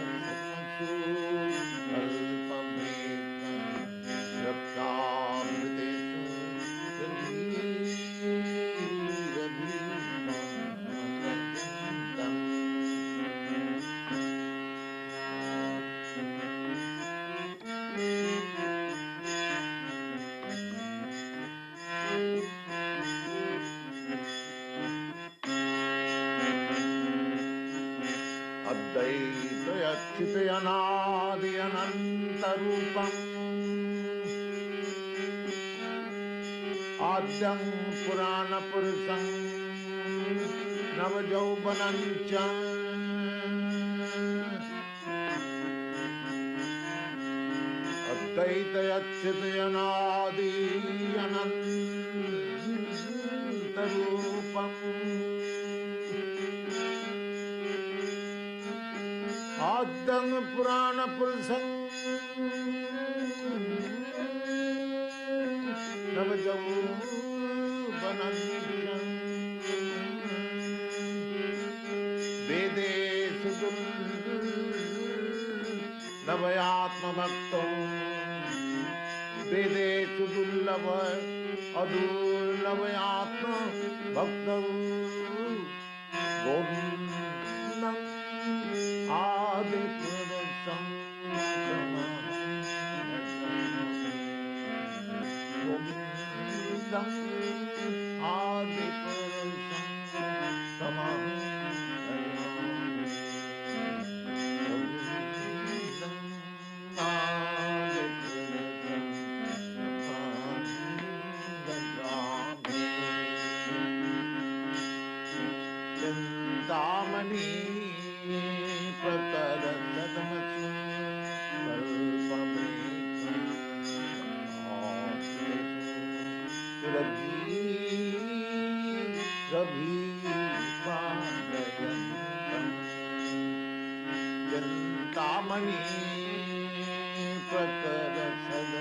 अद्वैतयच्युतयनादिअनन्तरूपम् आद्यं पुराणपुरुषं नवयौवनं च अद्वैतयच्युतयनादिअनन्तरूपम् आद्यं पुराणपुरुषं नवयौवनं च वेदेषु दुर्लभयात्मभक्तो वेदेषु दुर्लभ अदुर्लभयात्मभक्तो गोविन्दम् आदिपुरुषं गोविन्दम् आदिपुरुषं चिंतामणि प्रकरतमसु चिंतामणि प्रकरतमसु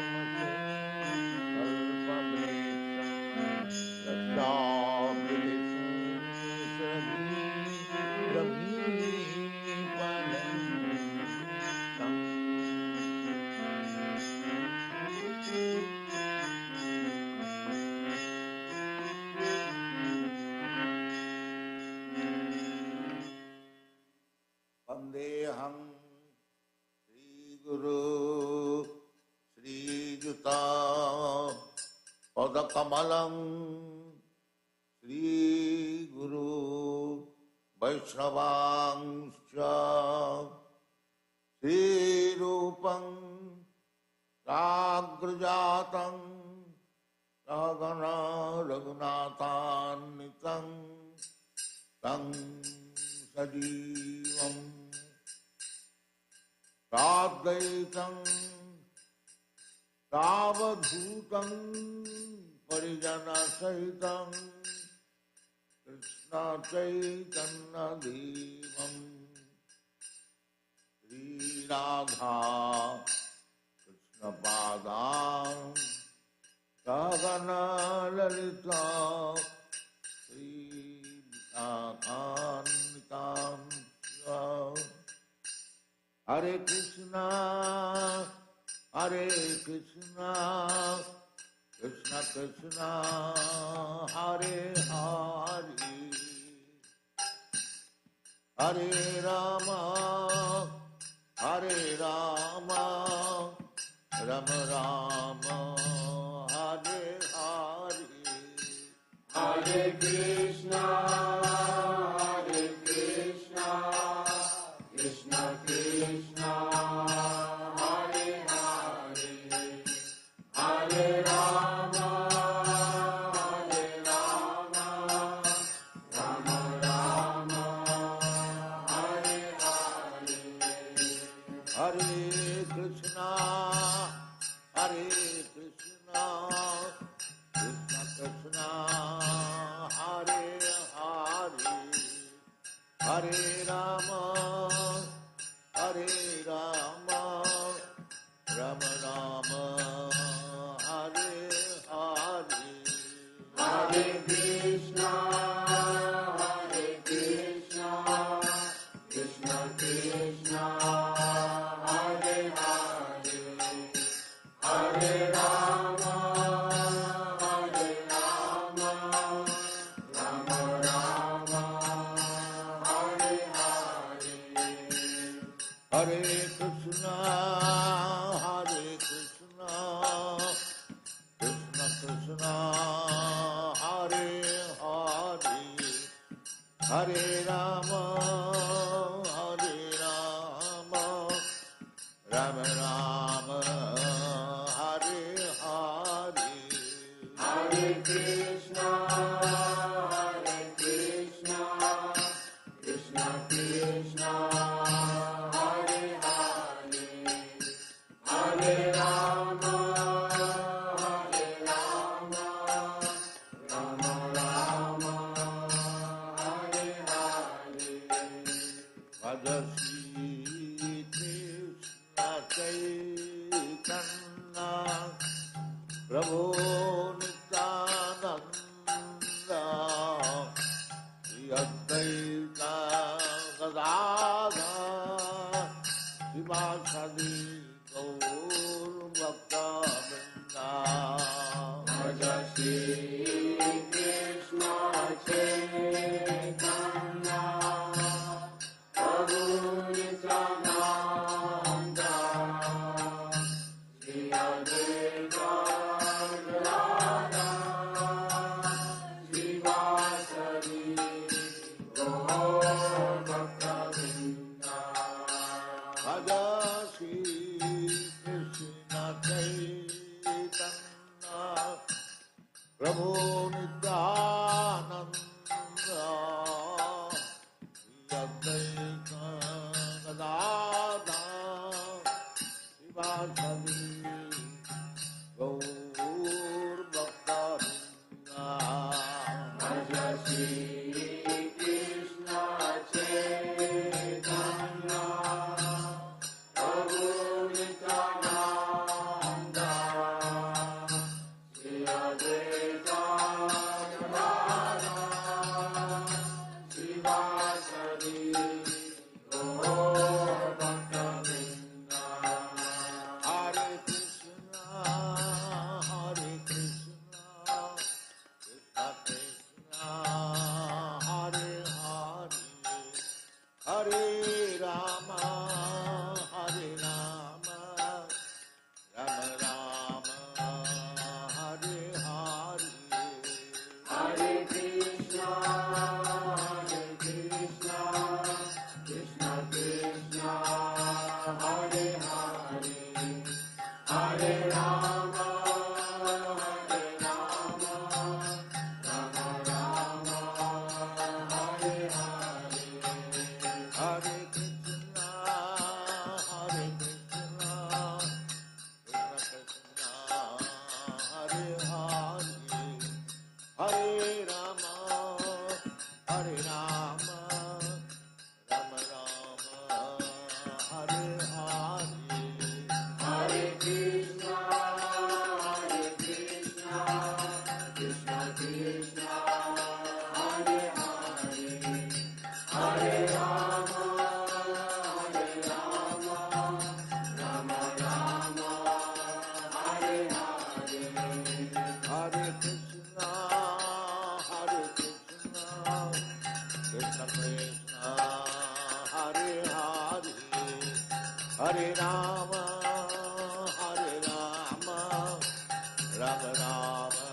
वंदेहं श्रीगुरु श्रीयुता पदकमलं श्रीगुरु वैष्णवांश्च श्रीरूपं साग्रजातं सहगणा रघुनाथान्वितं तं सजीवम् साद्वैतं सावधूतं परिजनसहितं कृष्णचैतन्यदेवं श्रीराधा कृष्णपादां सहगणा ललिता श्रीविशाखान्वितां हरे Krishna Krishna Krishna Hare Hare Hare Ram Ram Ram Hare Hare Hare Krishna Krishna Krishna Hare Hare Hare Ram Ram Ram Hare Hare Hare Krishna Krishna Krishna Hare Hare Hare Ram Ram Ram Hare Hare Hare Krishna Krishna Krishna Hare Hare Hare Ram Ram Ram Hare Hare Hare Krishna Krishna Krishna Hare Hare Hare Ram Shri Krishna Chaitanya Prabhu Nityananda Shri Advaita Gadadhar Sivasadi Gaur Bhakta Vrinda Shri Krishna Chaitanya Prabhu Nityananda Shri Advaita Gadadhar Sivasadi Gaur Bhakta Vrinda Bhaja Shri Krishna Chaitanya Prabhu Nityananda Shri Advaita Gadadhar Sivasadi Gaur Bhakta Vrinda Bhaja Shri Krishna Chaitanya Prabhu Nityananda Shri Advaita Gadadhar Sivasadi Gaur Bhakta Vrinda Hare Krishna Krishna Krishna Hare Hare Hare Rama Hare Rama Rama Rama Hare Hare Hare Krishna Krishna Krishna Hare Hare Hare Rama Hare Rama Rama Rama Hare Hare Hare Krishna Krishna Krishna Hare Hare Hare Rama Hare Rama Rama Rama Hare Hare Hare Krishna Krishna Krishna Hare Hare Hare Rama Rama Rama Hare Hare Hare Krishna Krishna Krishna Hare Hare Hare Rama Rama Rama